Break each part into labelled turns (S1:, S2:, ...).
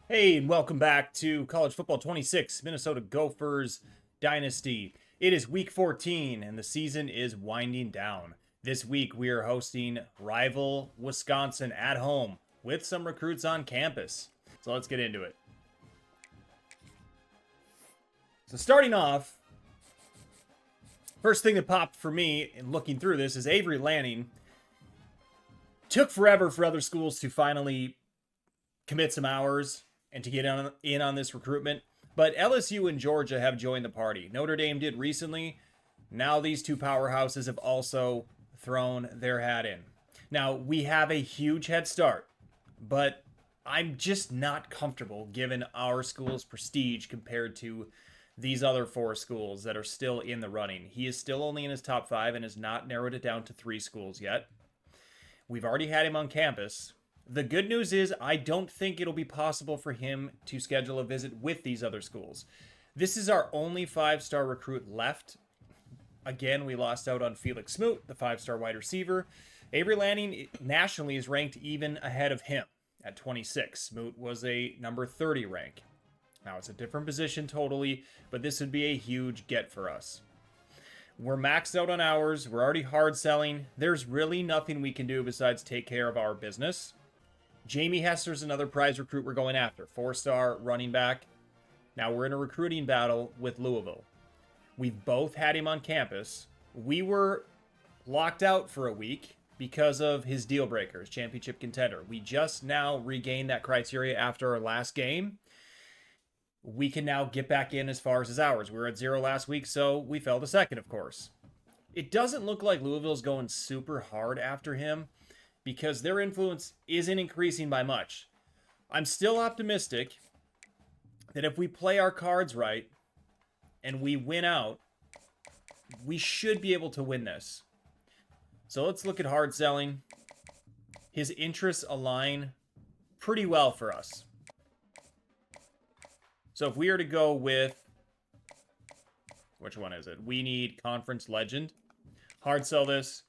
S1: Hey, and welcome back to College Football 26, Minnesota Gophers Dynasty. It is week 14 and the season is winding down. This week we are hosting rival Wisconsin at home with some recruits on campus. So let's get into it. So starting off, first thing that popped for me in looking through this is Avery Lanning. Took forever for other schools to finally commit some hours and to get in on this recruitment. But LSU and Georgia have joined the party. Notre Dame did recently. Now these two powerhouses have also thrown their hat in. Now, we have a huge head start, but I'm just not comfortable given our school's prestige compared to these other four schools that are still in the running. He is still only in his top five and has not narrowed it down to three schools yet. We've already had him on campus. The good news is I don't think it'll be possible for him to schedule a visit with these other schools. This is our only five-star recruit left. Again, we lost out on Felix Smoot, the five-star wide receiver. Avery Lanning nationally is ranked even ahead of him at 26. Smoot was a number 30 rank. Now, it's a different position totally, but this would be a huge get for us. We're maxed out on hours. We're already hard selling. There's really nothing we can do besides take care of our business. Jamie Hester's another prize recruit we're going after. Four-star running back. Now we're in a recruiting battle with Louisville. We've both had him on campus. We were locked out for a week because of his deal breakers, championship contender. We just now regained that criteria after our last game. We can now get back in as far as his hours. We were at 0 last week, so we fell to second, of course. It doesn't look like Louisville's going super hard after him because their influence isn't increasing by much. I'm still optimistic that if we play our cards right and we win out, we should be able to win this. So let's look at hard selling. His interests align pretty well for us. So if we are to go with, which one is it? We need Conference Legend. Hard sell this.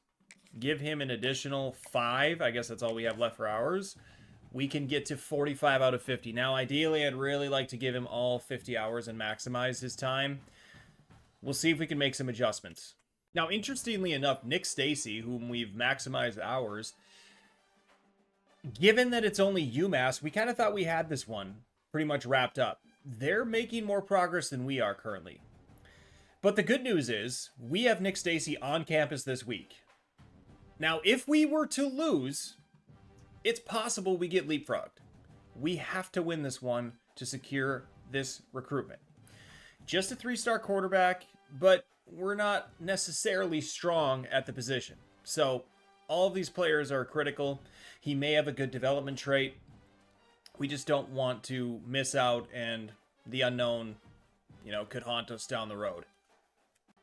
S1: Give him an additional 5. I guess that's all we have left for ours. We can get to 45 out of 50. Now, ideally, I'd really like to give him all 50 hours and maximize his time. We'll see if we can make some adjustments. Now, interestingly enough, Nick Stacy, whom we've maximized hours, given that it's only UMass, we kind of thought we had this one pretty much wrapped up. They're making more progress than we are currently. But the good news is we have Nick Stacy on campus this week. Now, if we were to lose, it's possible we get leapfrogged. We have to win this one to secure this recruitment. Just a 3-star quarterback, but we're not necessarily strong at the position. So all of these players are critical. He may have a good development trait. We just don't want to miss out and the unknown, could haunt us down the road.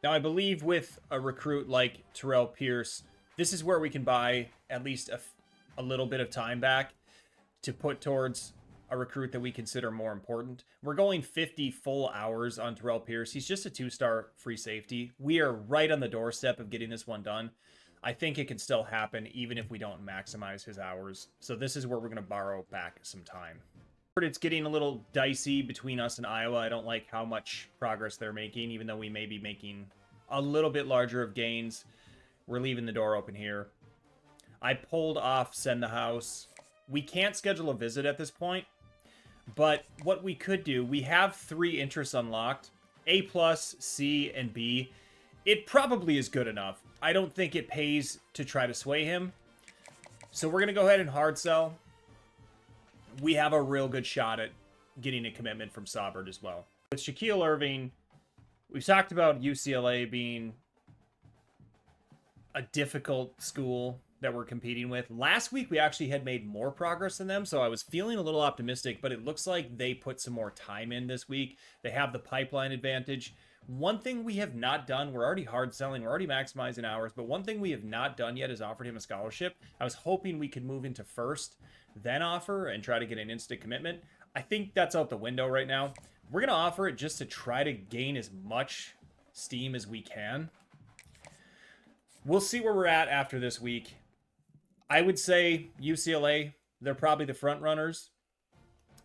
S1: Now, I believe with a recruit like Terrell Pierce, this is where we can buy at least a little bit of time back to put towards a recruit that we consider more important. We're going 50 full hours on Terrell Pierce. He's just a 2-star free safety. We are right on the doorstep of getting this one done. I think it can still happen even if we don't maximize his hours. So this is where we're going to borrow back some time. It's getting a little dicey between us and Iowa. I don't like how much progress they're making, even though we may be making a little bit larger of gains. We're leaving the door open here. I pulled off Send the House. We can't schedule a visit at this point, but what we could do, we have 3 interests unlocked, A+, C, and B. It probably is good enough. I don't think it pays to try to sway him. So we're going to go ahead and hard sell. We have a real good shot at getting a commitment from Saubert as well. With Shaquille Irving, we've talked about UCLA being a difficult school that we're competing with. Last week, we actually had made more progress than them, so I was feeling a little optimistic, but it looks like they put some more time in this week. They have the pipeline advantage. One thing we have not done, we're already hard selling, we're already maximizing hours, but one thing we have not done yet is offered him a scholarship. I was hoping we could move into first, then offer, and try to get an instant commitment. I think that's out the window right now. We're going to offer it just to try to gain as much steam as we can. We'll see where we're at after this week. I would say UCLA, they're probably the front runners.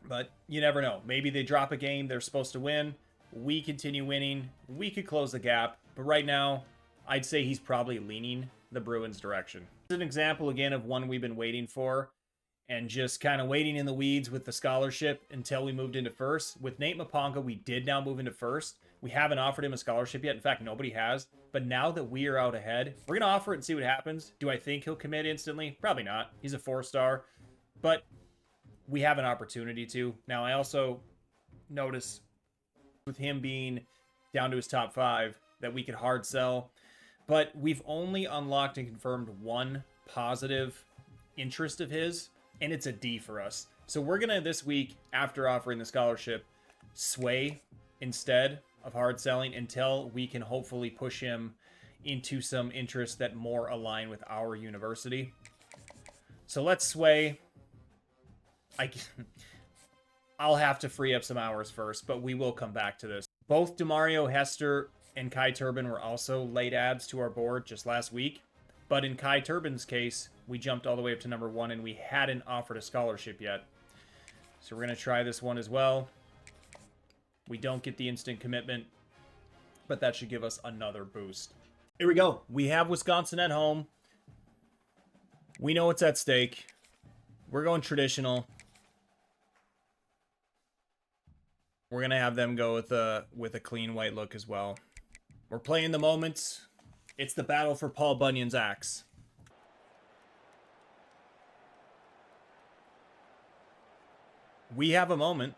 S1: But you never know. Maybe they drop a game they're supposed to win. We continue winning. We could close the gap. But right now, I'd say he's probably leaning the Bruins' direction. This is an example, again, of one we've been waiting for and just kind of waiting in the weeds with the scholarship until we moved into first. With Nate Maponga, we did now move into first. We haven't offered him a scholarship yet. In fact, nobody has. But now that we are out ahead, we're going to offer it and see what happens. Do I think he'll commit instantly? Probably not. He's a 4-star. But we have an opportunity to. Now, I also notice with him being down to his top 5 that we could hard sell. But we've only unlocked and confirmed one positive interest of his, and it's a D for us. So we're going to, this week, after offering the scholarship, sway instead of hard selling until we can hopefully push him into some interests that more align with our university. So let's sway. I'll have to free up some hours first, but we will come back to this. Both Demario Hester and Kai Turbin were also late adds to our board just last week. But in Kai Turbin's case, we jumped all the way up to number 1, and we hadn't offered a scholarship yet. So we're going to try this one as well. We don't get the instant commitment, but that should give us another boost. Here we go. We have Wisconsin at home. We know what's at stake. We're going traditional. We're going to have them go with a clean white look as well. We're playing the moments. It's the battle for Paul Bunyan's axe. We have a moment.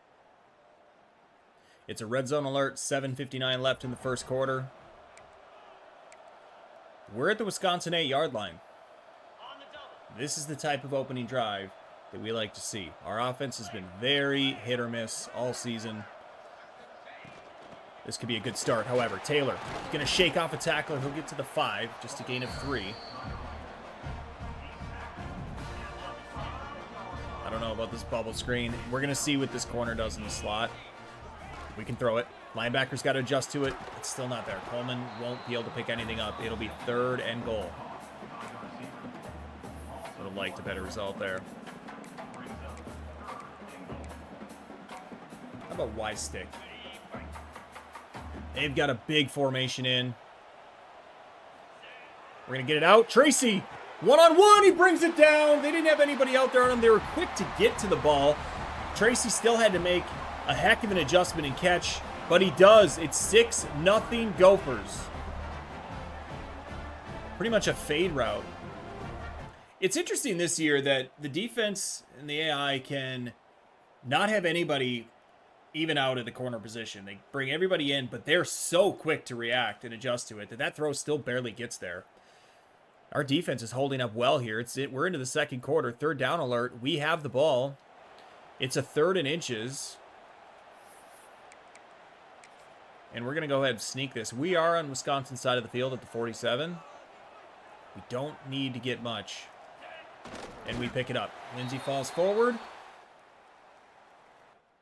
S1: It's a red zone alert, 7:59 left in the first quarter. We're at the Wisconsin 8-yard line. This is the type of opening drive that we like to see. Our offense has been very hit or miss all season. This could be a good start. However, Taylor is going to shake off a tackler. He'll get to the 5, just a gain of 3. I don't know about this bubble screen. We're going to see what this corner does in the slot. We can throw it. Linebacker's got to adjust to it. It's still not there. Coleman won't be able to pick anything up. It'll be 3rd and goal. Would have liked a better result there. How about Y stick? They've got a big formation in. We're going to get it out. Tracy, one-on-one. He brings it down. They didn't have anybody out there on him. They were quick to get to the ball. Tracy still had to make a heck of an adjustment and catch, but he does. It's 6-0 Gophers. Pretty much a fade route. It's interesting this year that the defense and the AI can not have anybody even out at the corner position. They bring everybody in, but they're so quick to react and adjust to it that throw still barely gets there. Our defense is holding up well here. We're into the second quarter. 3rd down alert. We have the ball. It's a 3rd and inches. And we're going to go ahead and sneak this. We are on Wisconsin's side of the field at the 47. We don't need to get much. And we pick it up. Lindsey falls forward.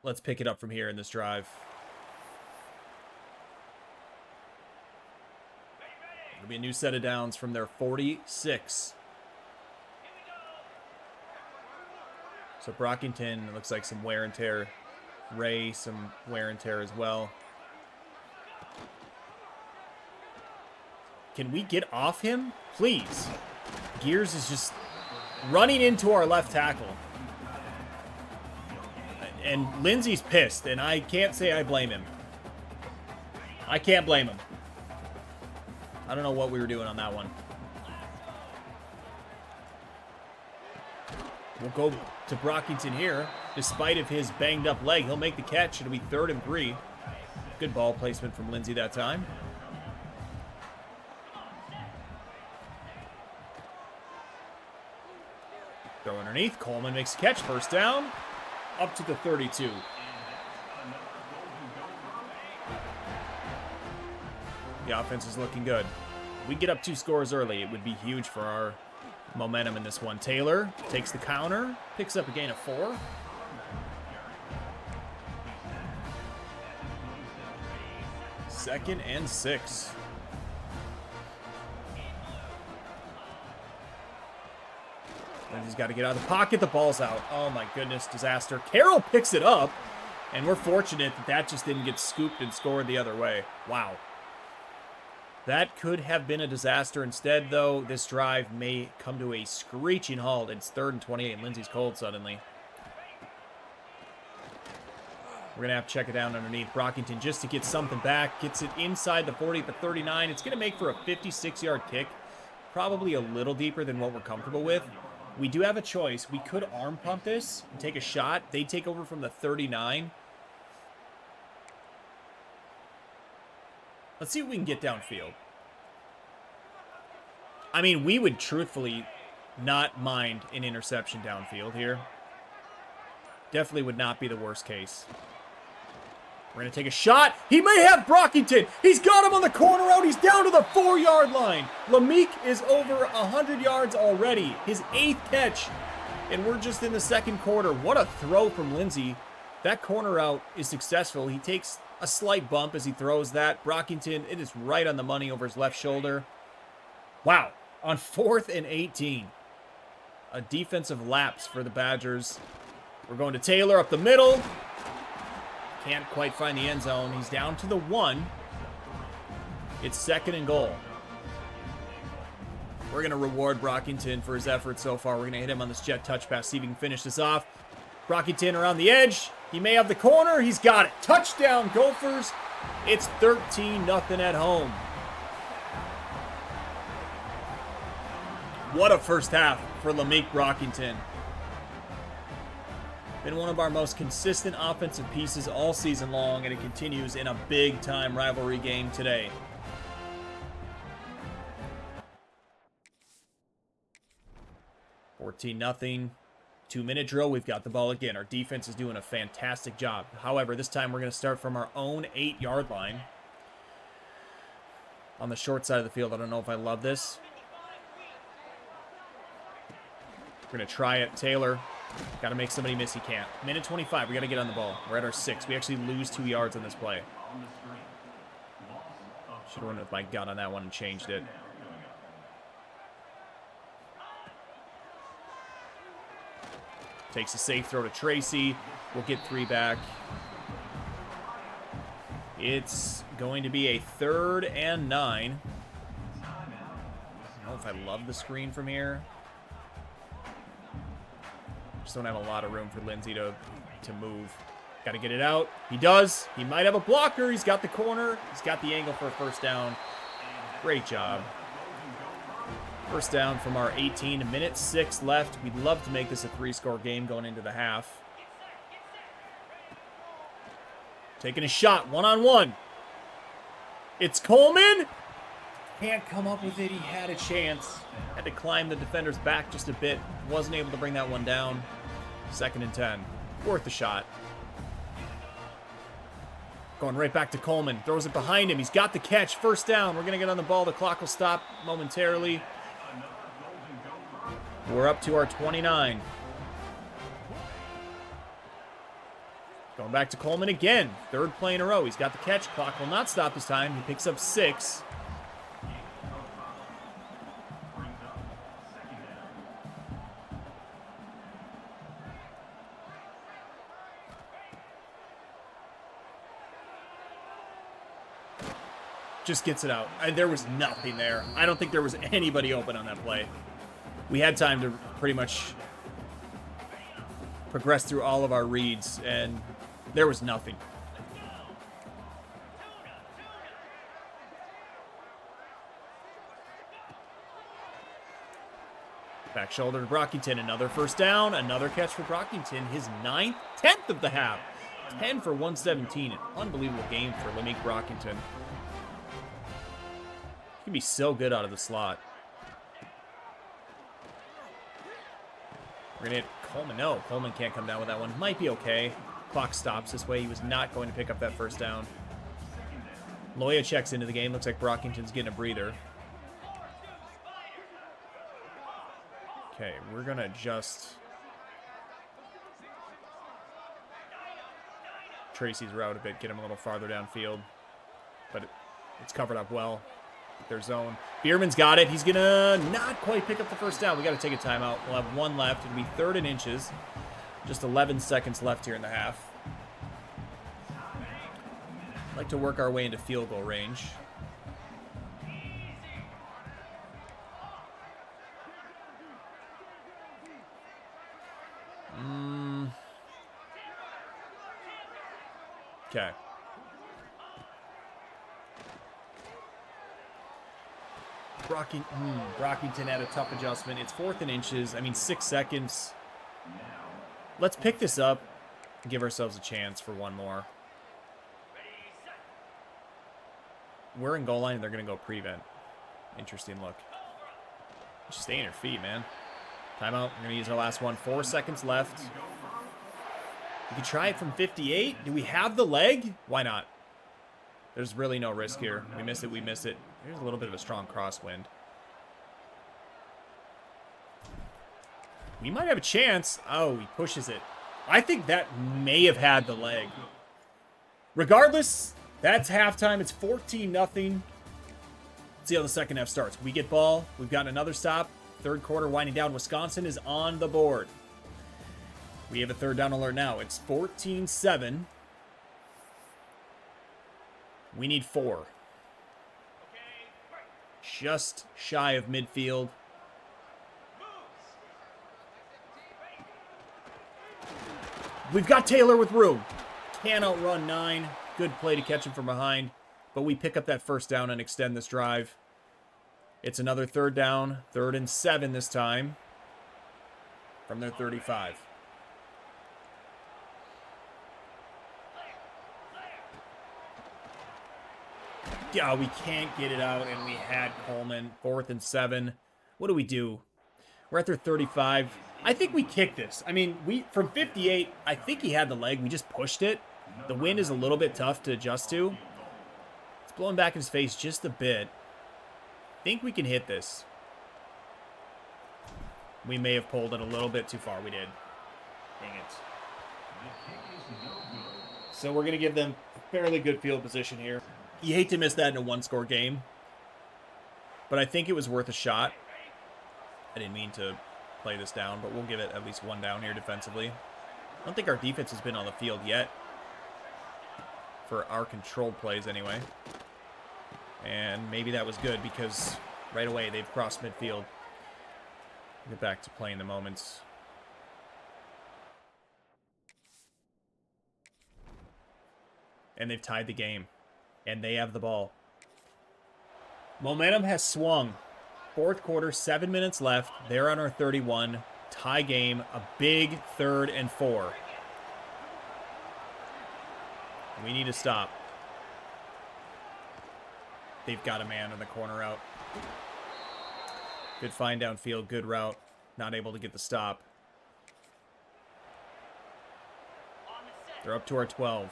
S1: Let's pick it up from here in this drive. It'll be a new set of downs from their 46. So Brockington, looks like some wear and tear. Ray, some wear and tear as well. Can we get off him? Please. Gears is just running into our left tackle. And Lindsey's pissed, and I can't say I blame him. I can't blame him. I don't know what we were doing on that one. We'll go to Brockington here. Despite of his banged up leg, he'll make the catch. It'll be 3rd and 3. Good ball placement from Lindsey that time. Throw underneath. Coleman makes a catch. 1st down. Up to the 32. The offense is looking good. We get up 2 scores early. It would be huge for our momentum in this one. Taylor takes the counter, picks up a gain of 4. Second and 6. He's got to get out of the pocket. The ball's out. Oh my goodness, disaster. Carroll picks it up, and we're fortunate that that just didn't get scooped and scored the other way. Wow. That could have been a disaster. Instead, though, this drive may come to a screeching halt. It's 3rd and 28, and Lindsey's cold suddenly. We're going to have to check it down underneath. Brockington just to get something back. Gets it inside the 40 at the 39. It's going to make for a 56-yard kick. Probably a little deeper than what we're comfortable with. We do have a choice. We could arm pump this and take a shot. They take over from the 39. Let's see what we can get downfield. I mean, we would truthfully not mind an interception downfield here. Definitely would not be the worst case. We're going to take a shot. He may have Brockington. He's got him on the corner out. He's down to the 4-yard line. Lameek is over 100 yards already. His 8th catch. And we're just in the 2nd quarter. What a throw from Lindsey. That corner out is successful. He takes a slight bump as he throws that. Brockington, it is right on the money over his left shoulder. Wow. On 4th and 18. A defensive lapse for the Badgers. We're going to Taylor up the middle. Can't quite find the end zone. He's down to the 1. It's 2nd and goal. We're going to reward Brockington for his efforts so far. We're going to hit him on this jet touch pass, see if we can finish this off. Brockington around the edge. He may have the corner. He's got it. Touchdown, Gophers. It's 13-0 at home. What a first half for Lameek Brockington. Been one of our most consistent offensive pieces all season long, and it continues in a big-time rivalry game today. (14-0). 2-minute drill. We've got the ball again. Our defense is doing a fantastic job. However, this time we're going to start from our own 8-yard line. On the short side of the field. I don't know if I love this. We're going to try it. Taylor. Got to make somebody miss. He can't. Minute 25. We got to get on the ball. We're at our 6. We actually lose 2 yards on this play. Should have run with my gut on that one and changed it. Takes a safe throw to Tracy. We'll get 3 back. It's going to be a 3rd and 9. I don't know if I love the screen from here. Just don't have a lot of room for Lindsey to move. Got to get it out. He does. He might have a blocker. He's got the corner. He's got the angle for a first down. Great job. First down from our 18. Minute 6 left. We'd love to make this a 3-score game going into the half. Taking a shot. One-on-one. It's Coleman. Can't come up with it. He had a chance. Had to climb the defender's back just a bit. Wasn't able to bring that one down. 2nd and 10. Worth a shot. Going right back to Coleman. Throws it behind him. He's got the catch. First down. We're going to get on the ball. The clock will stop momentarily. We're up to our 29. Going back to Coleman again. 3rd play in a row. He's got the catch. Clock will not stop this time. He picks up 6. Just gets it out. There was nothing there. I don't think there was anybody open on that play. We had time to pretty much progress through all of our reads, and there was nothing. Back shoulder to Brockington. Another first down. Another catch for Brockington. His 9th, 10th of the half. 10 for 117. An unbelievable game for Lameek Brockington. He can be so good out of the slot. We're going to hit Coleman. No, Coleman can't come down with that one. Might be okay. Clock stops this way. He was not going to pick up that first down. Loya checks into the game. Looks like Brockington's getting a breather. Okay, we're going to adjust Tracy's route a bit. Get him a little farther downfield. But it's covered up well. their zone. Bierman's got it. He's going to not quite pick up the first down. We got to take a timeout. We'll have 1 left. It'll be 3rd and inches. Just 11 seconds left here in the half. I'd like to work our way into field goal range. Okay. Brockington had a tough adjustment. It's 4th and inches. I mean, 6 seconds. Let's pick this up and give ourselves a chance for 1 more. We're in goal line, and they're going to go prevent. Interesting look. Just stay on your feet, man. Timeout. We're going to use our last one. 4 seconds left. We can try it from 58. Do we have the leg? Why not? There's really no risk here. We miss it, we miss it. There's a little bit of a strong crosswind. We might have a chance. Oh, he pushes it. I think that may have had the leg. Regardless, that's halftime. It's 14-0. Let's see how the second half starts. We get ball. We've got another stop. 3rd quarter winding down. Wisconsin is on the board. We have a 3rd down alert now. It's 14-7. We need 4. Just shy of midfield. We've got Taylor with room. Can outrun 9. Good play to catch him from behind. But we pick up that first down and extend this drive. It's another 3rd down. 3rd and 7 this time. From their 35. Yeah, we can't get it out, and we had Coleman. 4th and 7. What do? We're at their 35. I think we kicked this. I mean, from 58, I think he had the leg. We just pushed it. The wind is a little bit tough to adjust to. It's blowing back in his face just a bit. I think we can hit this. We may have pulled it a little bit too far. We did. Dang it. So we're going to give them fairly good field position here. You hate to miss that in a 1-score game. But I think it was worth a shot. I didn't mean to play this down, but we'll give it at least 1 down here defensively. I don't think our defense has been on the field yet. For our controlled plays anyway. And maybe that was good because right away they've crossed midfield. Get back to playing the moments. And they've tied the game. And they have the ball. Momentum has swung. 4th quarter, 7 minutes left. They're on our 31. Tie game. A big 3rd and 4. We need to stop. They've got a man in the corner out. Good find downfield. Good route. Not able to get the stop. They're up to our 12.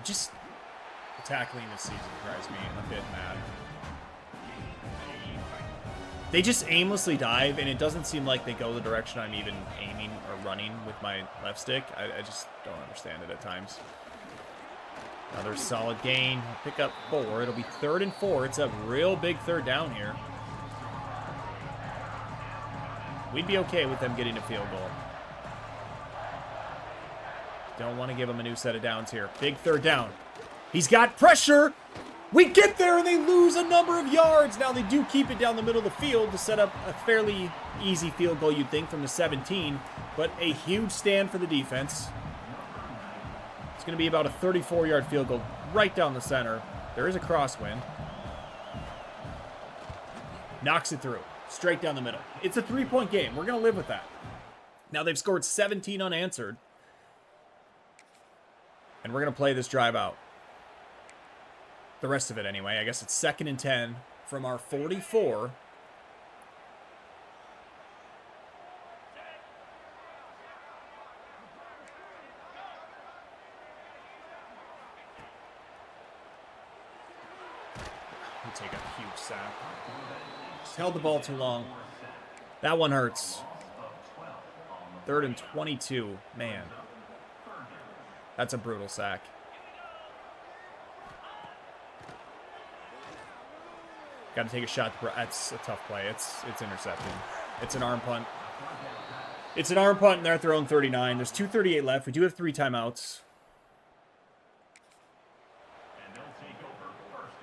S1: Just the tackling this season drives me a bit mad. They just aimlessly dive, and it doesn't seem like they go the direction I'm even aiming or running with my left stick. I just don't understand it at times. Another solid gain. Pick up 4. It'll be 3rd and 4. It's a real big 3rd down here. We'd be okay with them getting a field goal. Don't want to give him a new set of downs here. Big 3rd down. He's got pressure. We get there and they lose a number of yards. Now they do keep it down the middle of the field to set up a fairly easy field goal, you'd think, from the 17. But a huge stand for the defense. It's going to be about a 34-yard field goal right down the center. There is a crosswind. Knocks it through. Straight down the middle. It's a 3-point game. We're going to live with that. Now they've scored 17 unanswered. And we're going to play this drive out. The rest of it anyway. I guess it's 2nd and 10 from our 44. We take a huge sack. Just held the ball too long. That one hurts. 3rd and 22. Man. That's a brutal sack. Got to take a shot. That's a tough play. It's intercepted. It's an arm punt. It's an arm punt, and they're at their own 39. There's 2:38 left. We do have 3 timeouts.
S2: And they'll take over 1st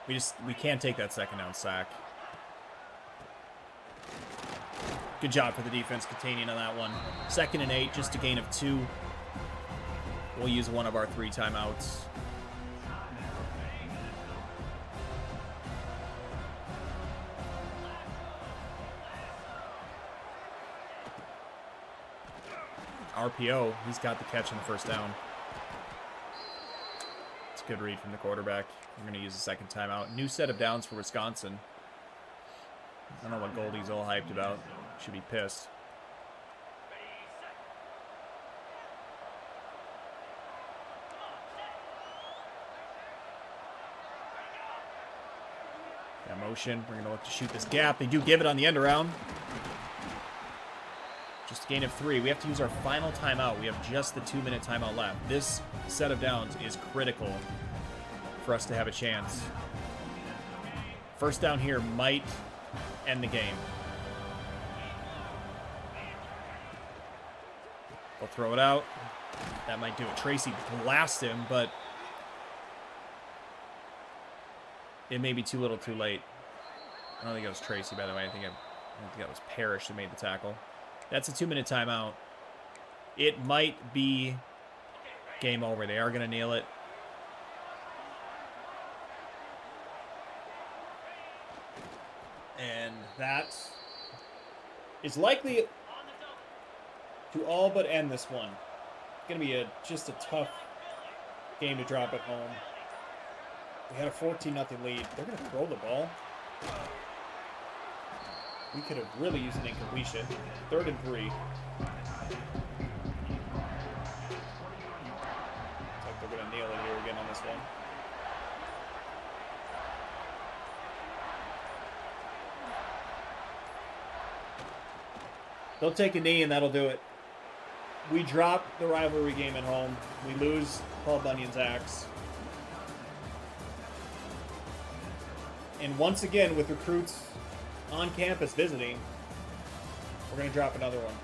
S2: and 10.
S1: We can't take that 2nd down sack. Good job for the defense containing on that one. 2nd and 8, just a gain of 2. We'll use one of our 3 timeouts. RPO, he's got the catch on the 1st down. It's a good read from the quarterback. We're going to use a 2nd timeout. New set of downs for Wisconsin. I don't know what Goldie's all hyped about. Should be pissed. Got motion. We're going to look to shoot this gap. They do give it on the end around. Just a gain of 3. We have to use our final timeout. We have just the 2-minute timeout left. This set of downs is critical for us to have a chance. 1st down here might end the game. They'll throw it out. That might do it. Tracy blasts him, but it may be too little too late. I don't think it was Tracy, by the way. I don't think that was Parrish who made the tackle. That's a 2-minute timeout. It might be game over. They are going to nail it. And that is likely to all but end this one. It's going to be just a tough game to drop at home. We had a 14-0 lead. They're going to throw the ball. We could have really used an incompletion. 3rd and 3. Looks like they're going to nail it here again on this one. They'll take a knee and that'll do it. We drop the rivalry game at home. We lose Paul Bunyan's axe. And once again, with recruits on campus visiting, we're going to drop another one.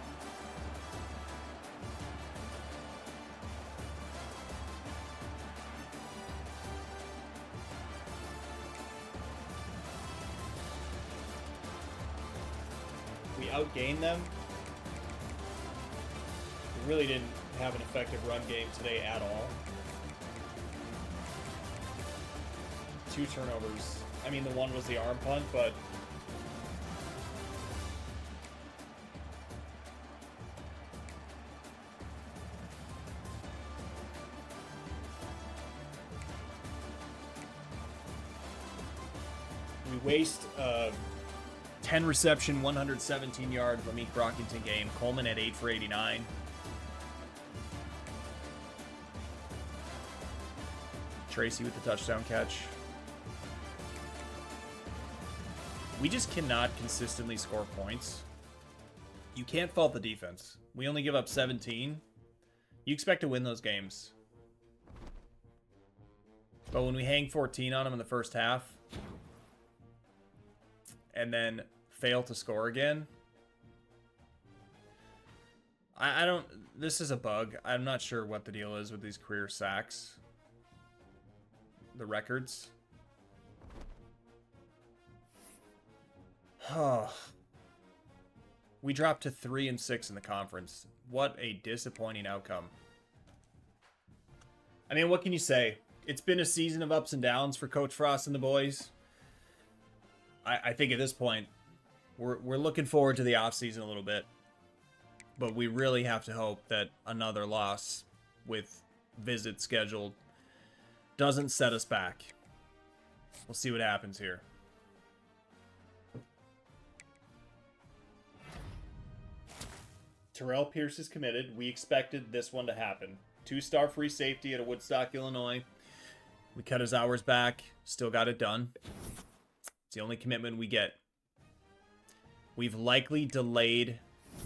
S1: We outgained them. We really didn't have an effective run game today at all. 2 turnovers. I mean, the one was the arm punt, but we waste 10 reception, 117 yard Lameek Brockington game. Coleman at 8 for 89. Tracy with the touchdown catch. We just cannot consistently score points. You can't fault the defense. We only give up 17. You expect to win those games. But when we hang 14 on them in the first half and then fail to score again, I don't... This is a bug. I'm not sure what the deal is with these career sacks. The records. We dropped to 3 and 6 in the conference. What a disappointing outcome. I mean, what can you say? It's been a season of ups and downs for Coach Frost and the boys. I think at this point, we're looking forward to the offseason a little bit. But we really have to hope that another loss with visits scheduled doesn't set us back. We'll see what happens here. Terrell Pierce is committed. We expected this one to happen. 2-star free safety out of Woodstock, Illinois. We cut his hours back. Still got it done. It's the only commitment we get We've likely delayed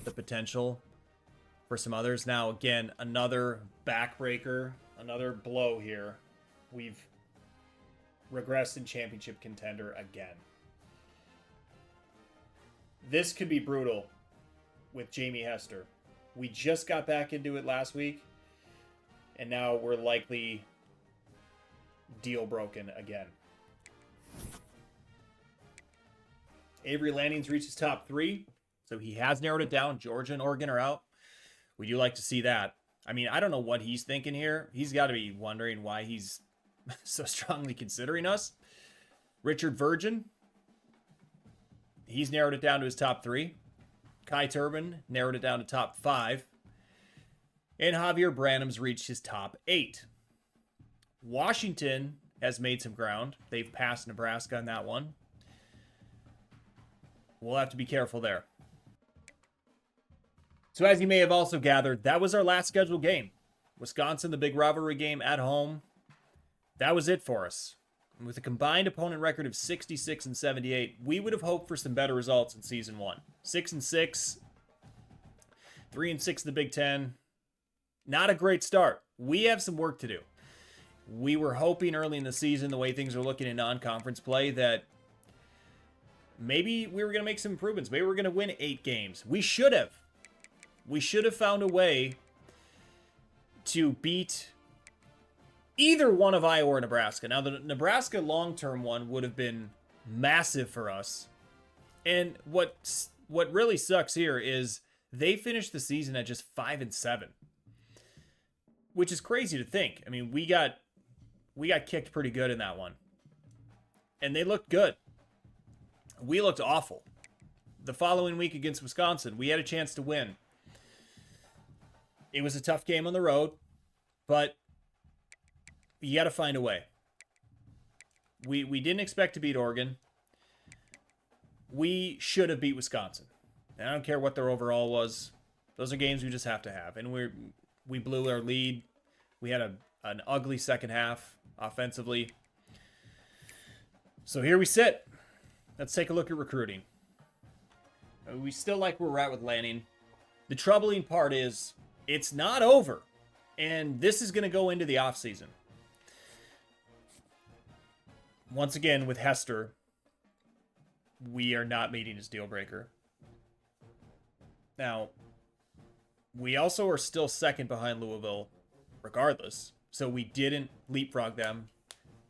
S1: the potential for some others. Now, again, another backbreaker, another blow here. We've regressed in championship contender again. This could be brutal with Jamie Hester. We just got back into it last week, and now we're likely deal broken again. Avery Lanning's reached his top 3, so he has narrowed it down. Georgia and Oregon are out. We do like to see that. I mean, I don't know what he's thinking here. He's got to be wondering why he's so strongly considering us. Richard Virgin, he's narrowed it down to his top 3. Kai Turbin narrowed it down to top 5. And Javier Branham's reached his top 8. Washington has made some ground. They've passed Nebraska on that one. We'll have to be careful there. So as you may have also gathered, that was our last scheduled game. Wisconsin, the big rivalry game at home. That was it for us. And with a combined opponent record of 66 and 78, we would have hoped for some better results in season 1. 6-6, 3-6 in the Big Ten. Not a great start. We have some work to do. We were hoping early in the season, the way things are looking in non-conference play, that maybe we were going to make some improvements. Maybe we were going to win 8 games. We should have. We should have found a way to beat either one of Iowa or Nebraska. Now, the Nebraska long-term one would have been massive for us. And what really sucks here is they finished the season at just 5-7, which is crazy to think. I mean, we got kicked pretty good in that one, and they looked good. We looked awful. The following week against Wisconsin, we had a chance to win. It was a tough game on the road, but you got to find a way. We didn't expect to beat Oregon. We should have beat Wisconsin. And I don't care what their overall was. Those are games we just have to have. And we blew our lead. We had an ugly second half offensively. So here we sit. Let's take a look at recruiting. We still like where we're at with Lanning. The troubling part is it's not over. And this is going to go into the offseason. Once again, with Hester, we are not meeting his deal breaker. Now, we also are still second behind Louisville, regardless. So we didn't leapfrog them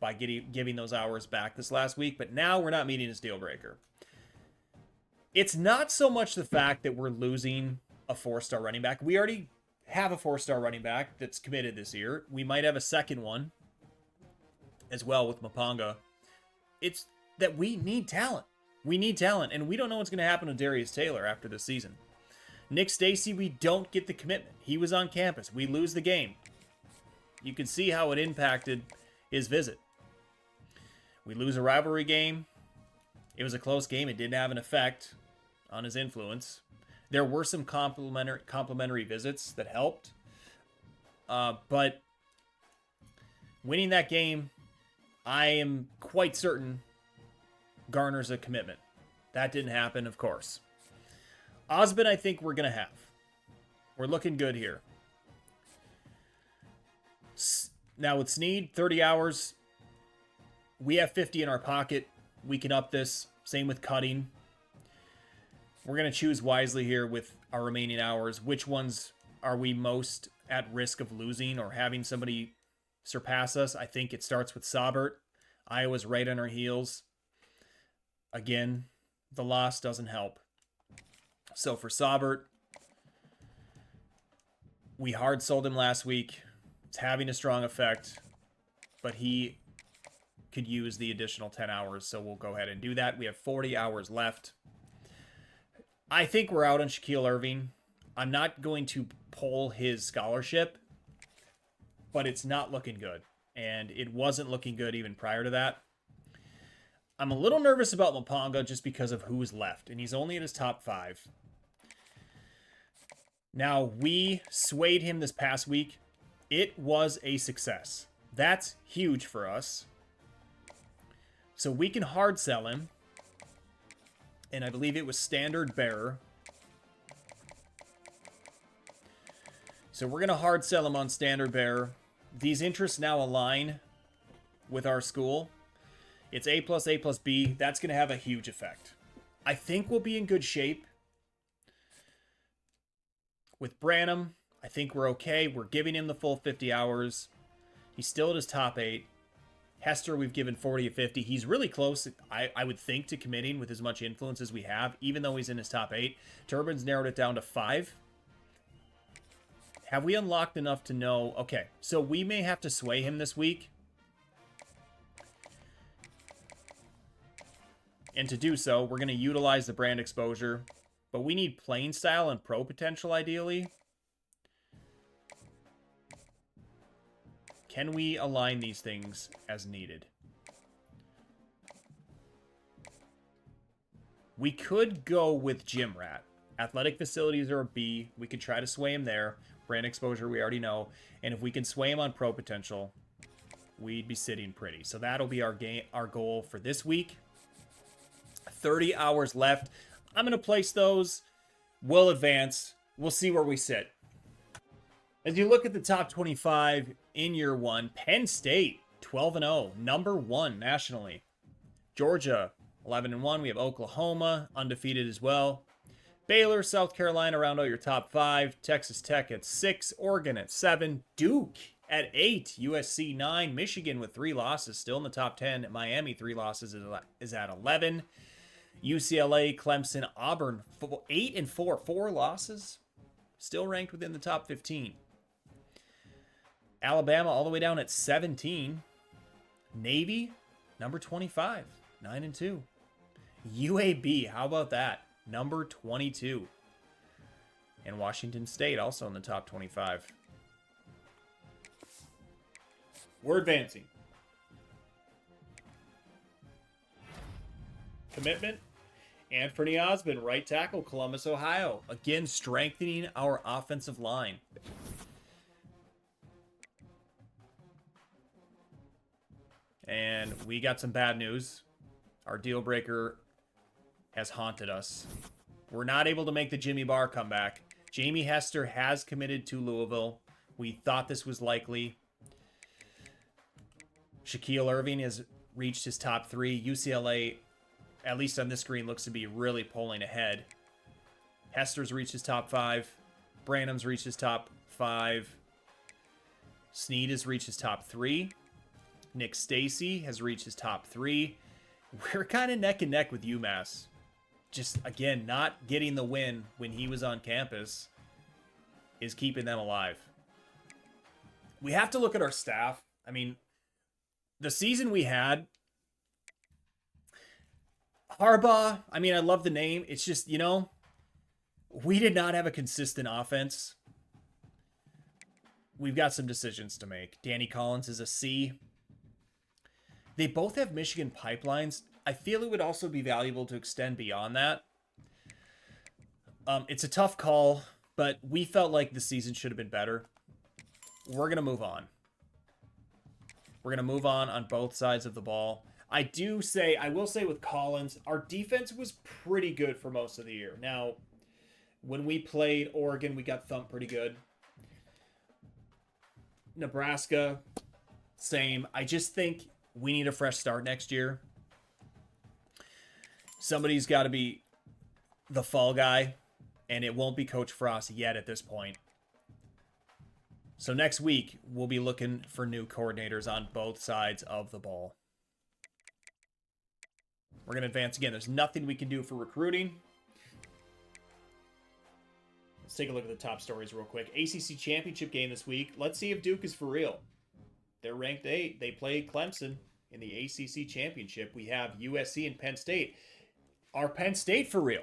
S1: by giving those hours back this last week. But now we're not meeting his deal breaker. It's not so much the fact that we're losing a 4-star running back. We already have a 4-star running back that's committed this year. We might have a second one as well with Mapanga. It's that we need talent. We need talent, and we don't know what's going to happen with Darius Taylor after this season. Nick Stacy, we don't get the commitment. He was on campus. We lose the game. You can see how it impacted his visit. We lose a rivalry game. It was a close game. It didn't have an effect on his influence. There were some complimentary visits that helped. But winning that game, I am quite certain, garners a commitment. That didn't happen, of course. Osmond, I think we're going to have. We're looking good here. Now with Snead, 30 hours. We have 50 in our pocket. We can up this. Same with Cutting. We're going to choose wisely here with our remaining hours. Which ones are we most at risk of losing or having somebody surpass us? I think it starts with Saubert. Iowa's right on our heels. Again, the loss doesn't help. So for Saubert, we hard sold him last week. It's having a strong effect, but he could use the additional 10 hours, so we'll go ahead and do that. We have 40 hours left. I think we're out on Shaquille Irving. I'm not going to pull his scholarship, but it's not looking good, and it wasn't looking good even prior to that. I'm a little nervous about Mapanga just because of who's left, and he's only in his top 5. Now, we swayed him this past week. It was a success. That's huge for us. So we can hard sell him. And I believe it was standard bearer. So we're going to hard sell him on standard bearer. These interests now align with our school. It's A plus B. That's going to have a huge effect. I think we'll be in good shape. With Branham, I think we're okay. We're giving him the full 50 hours. He's still at his top 8. Hester, we've given 40 to 50. He's really close, I would think, to committing with as much influence as we have, even though he's in his top 8. Turbin's narrowed it down to 5. Have we unlocked enough to know? Okay, so we may have to sway him this week. And to do so, we're going to utilize the brand exposure. But we need playing style and pro potential, ideally. Can we align these things as needed? We could go with Gym Rat. Athletic facilities are a B. We could try to sway him there. Brand exposure, we already know. And if we can sway him on pro potential, we'd be sitting pretty. So that'll be our goal for this week. 30 hours left. I'm going to place those. We'll advance. We'll see where we sit. As you look at the top 25 in year 1, Penn State, 12-0, number 1 nationally. Georgia, 11-1. We have Oklahoma, undefeated as well. Baylor, South Carolina round out your top 5. Texas Tech at 6. Oregon at 7. Duke at 8. USC 9. Michigan with 3 losses, still in the top 10. Miami, 3 losses, is at 11. UCLA, Clemson, Auburn, 8 and 4. 4 losses, still ranked within the top 15. Alabama all the way down at 17. Navy, number 25, 9 and 2. UAB, how about that? Number 22. And Washington State also in the top 25. We're advancing. Commitment. Anthony Osmond, right tackle, Columbus, Ohio. Again, strengthening our offensive line. And we got some bad news. Our deal breaker has haunted us. We're not able to make the Jimmy Barr comeback. Jamie Hester has committed to Louisville. We thought this was likely. Shaquille Irving has reached his top 3. UCLA, at least on this screen, looks to be really pulling ahead. Hester's reached his top 5. Branham's reached his top 5. Snead has reached his top 3. Nick Stacy has reached his top 3. We're kind of neck and neck with UMass. Just, again, not getting the win when he was on campus is keeping them alive. We have to look at our staff. I mean, the season we had, Harbaugh, I mean, I love the name. It's just, you know, we did not have a consistent offense. We've got some decisions to make. Danny Collins is a C. They both have Michigan pipelines. I feel it would also be valuable to extend beyond that. It's a tough call, but we felt like the season should have been better. We're going to move on. We're going to move on both sides of the ball. I will say with Collins, our defense was pretty good for most of the year. Now, when we played Oregon, we got thumped pretty good. Nebraska, same. I just think we need a fresh start next year. Somebody's got to be the fall guy, and it won't be Coach Frost yet at this point. So next week, we'll be looking for new coordinators on both sides of the ball. We're going to advance again. There's nothing we can do for recruiting. Let's take a look at the top stories real quick. ACC Championship game this week. Let's see if Duke is for real. They're ranked 8. They played Clemson in the ACC Championship. We have USC and Penn State. Are Penn State for real?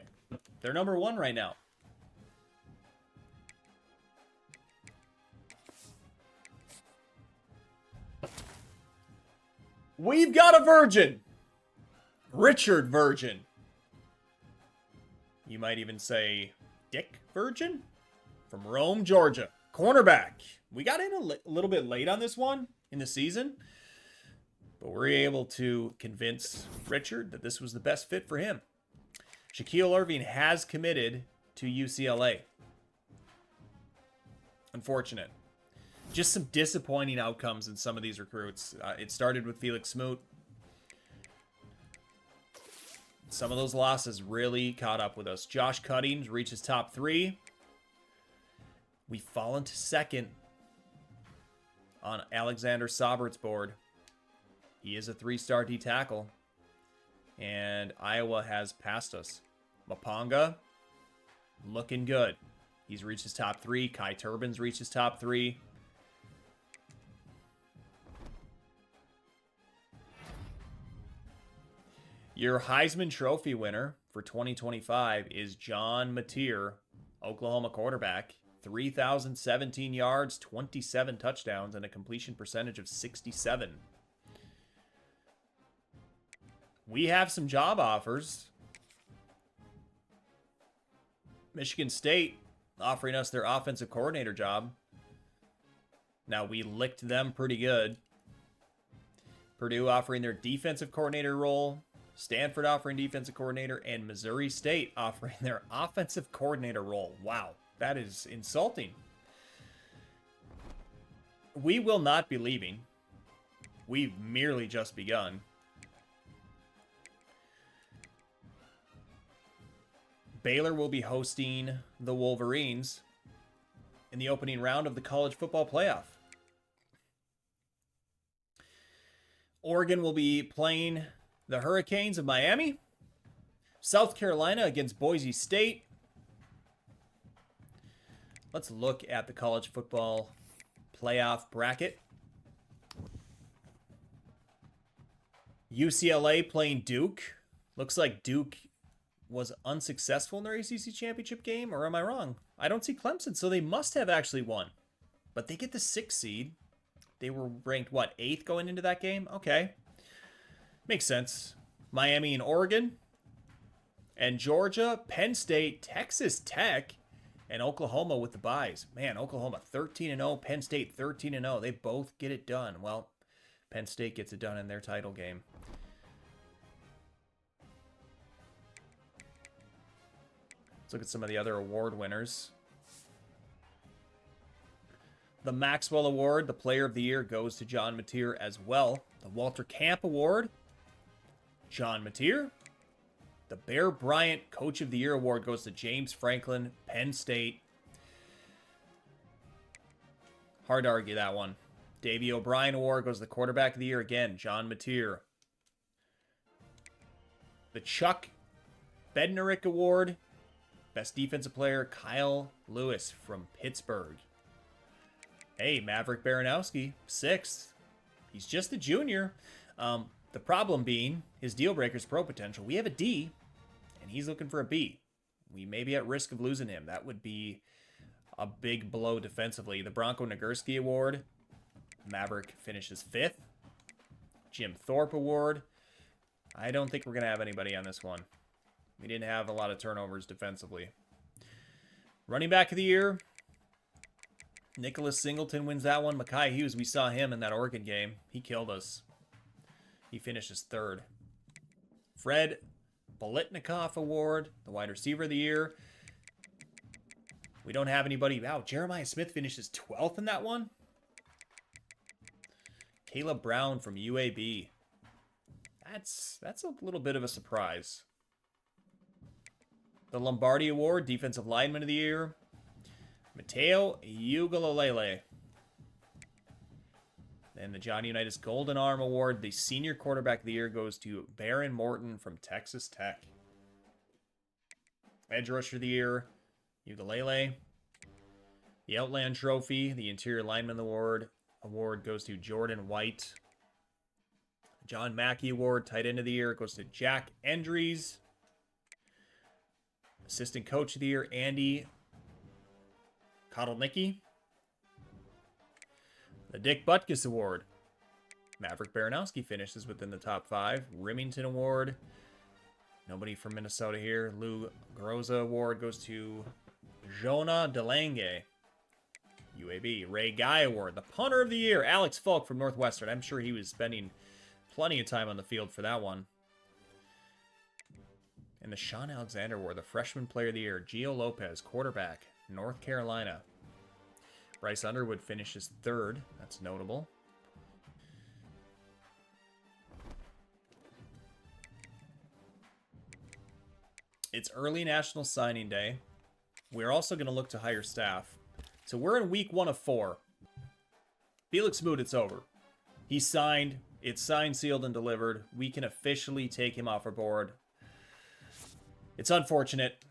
S1: They're number 1 right now. We've got a virgin. Richard Virgin. You might even say Dick Virgin from Rome, Georgia. Cornerback. We got in a little bit late on this one in the season, but we're able to convince Richard that this was the best fit for him. Shaquille Irving has committed to UCLA. Unfortunate. Just some disappointing outcomes in some of these recruits. It started with Felix Smoot. Some of those losses really caught up with us. Josh Cuttings reaches top 3. We fall into second on Alexander Saubert's board. He is a 3-star D tackle. And Iowa has passed us. Maponga, looking good. He's reached his top 3. Kai Turbin's reached his top 3. Your Heisman Trophy winner for 2025 is John Mateer, Oklahoma quarterback. 3,017 yards, 27 touchdowns, and a completion percentage of 67. We have some job offers. Michigan State offering us their offensive coordinator job. Now, we licked them pretty good. Purdue offering their defensive coordinator role. Stanford offering defensive coordinator. And Missouri State offering their offensive coordinator role. Wow, that is insulting. We will not be leaving. We've merely just begun. Baylor will be hosting the Wolverines in the opening round of the college football playoff. Oregon will be playing the Hurricanes of Miami. South Carolina against Boise State. Let's look at the college football playoff bracket. UCLA playing Duke. Looks like Duke was unsuccessful in their ACC championship game, or am I wrong? I don't see Clemson, so they must have actually won. But they get the 6th seed. They were ranked, what, 8th going into that game? Okay. Makes sense. Miami and Oregon. And Georgia, Penn State, Texas Tech, and Oklahoma with the byes. Man, Oklahoma 13-0, Penn State 13-0. They both get it done. Well, Penn State gets it done in their title game. Let's look at some of the other award winners. The Maxwell Award, the Player of the Year, goes to John Mateer as well. The Walter Camp Award, John Mateer. The Bear Bryant Coach of the Year Award goes to James Franklin, Penn State. Hard to argue that one. Davey O'Brien Award goes to the Quarterback of the Year again, John Mateer. The Chuck Bednarik Award, Best Defensive Player, Kyle Lewis from Pittsburgh. Hey, Maverick Baranowski, 6th. He's just a junior. The problem being his deal breaker's pro potential. We have a D, and he's looking for a B. We may be at risk of losing him. That would be a big blow defensively. The Bronco Nagurski Award, Maverick finishes 5th. Jim Thorpe Award. I don't think we're going to have anybody on this one. We didn't have a lot of turnovers defensively. Running Back of the Year, Nicholas Singleton wins that one. Mekhi Hughes, we saw him in that Oregon game. He killed us. He finishes 3rd. Fred Bolitnikoff Award, the Wide Receiver of the Year. We don't have anybody. Wow, Jeremiah Smith finishes 12th in that one. Caleb Brown from UAB. That's a little bit of a surprise. The Lombardi Award, Defensive Lineman of the Year, Mateo Ugalele. And the Johnny Unitas Golden Arm Award, the Senior Quarterback of the Year, goes to Baron Morton from Texas Tech. Edge Rusher of the Year, Ugalele. The Outland Trophy, the Interior Lineman Award goes to Jordan White. John Mackey Award, Tight End of the Year, goes to Jack Endries. Assistant Coach of the Year, Andy Kotelnicki. The Dick Butkus Award, Maverick Baranowski finishes within the top 5. Remington Award, nobody from Minnesota here. Lou Groza Award goes to Jonah Delange, UAB. Ray Guy Award, the Punter of the Year, Alex Falk from Northwestern. I'm sure he was spending plenty of time on the field for that one. And the Sean Alexander Award, the Freshman Player of the Year, Gio Lopez, quarterback, North Carolina. Bryce Underwood finishes third. That's notable. It's early National Signing Day. We're also going to look to hire staff. So we're in week 1 of 4. Felix Smoot, it's over. He's signed. It's signed, sealed, and delivered. We can officially take him off our board. It's unfortunate.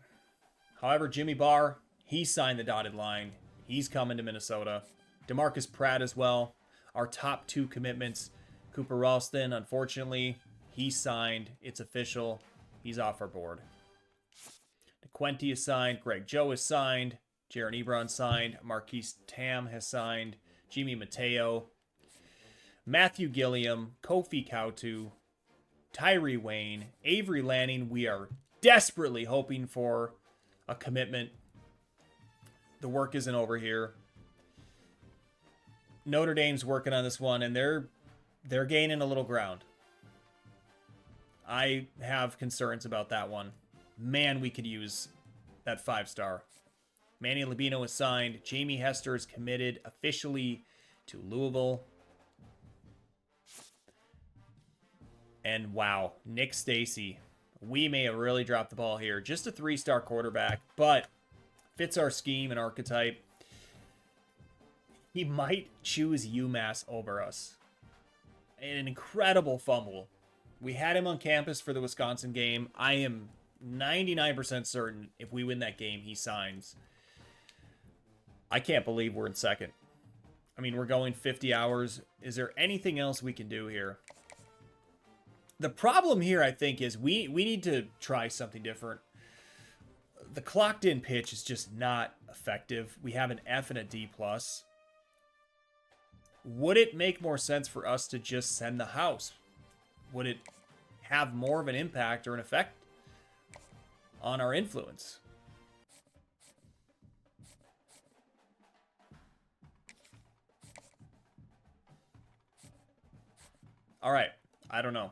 S1: However, Jimmy Barr, he signed the dotted line. He's coming to Minnesota. DeMarcus Pratt as well. Our top 2 commitments. Cooper Ralston, unfortunately, he signed. It's official. He's off our board. DeQuinty is signed. Greg Joe is signed. Jaron Ebron signed. Marquise Tam has signed. Jimmy Mateo. Matthew Gilliam. Kofi Kautu. Tyree Wayne. Avery Lanning. We are desperately hoping for a commitment. The work isn't over here. Notre Dame's working on this one, and they're gaining a little ground. I have concerns about that one. Man, we could use that 5-star. Manny Labino is signed. Jamie Hester is committed officially to Louisville. And wow, Nick Stacy. We may have really dropped the ball here. Just a 3-star quarterback, but fits our scheme and archetype. He might choose UMass over us. An incredible fumble. We had him on campus for the Wisconsin game. I am 99% certain if we win that game, he signs. I can't believe we're in second. I mean, we're going 50 hours. Is there anything else we can do here? The problem here, I think, is we need to try something different. The clocked in pitch is just not effective. We have an F and a D+. Would it make more sense for us to just send the house? Would it have more of an impact or an effect on our influence? All right, I don't know.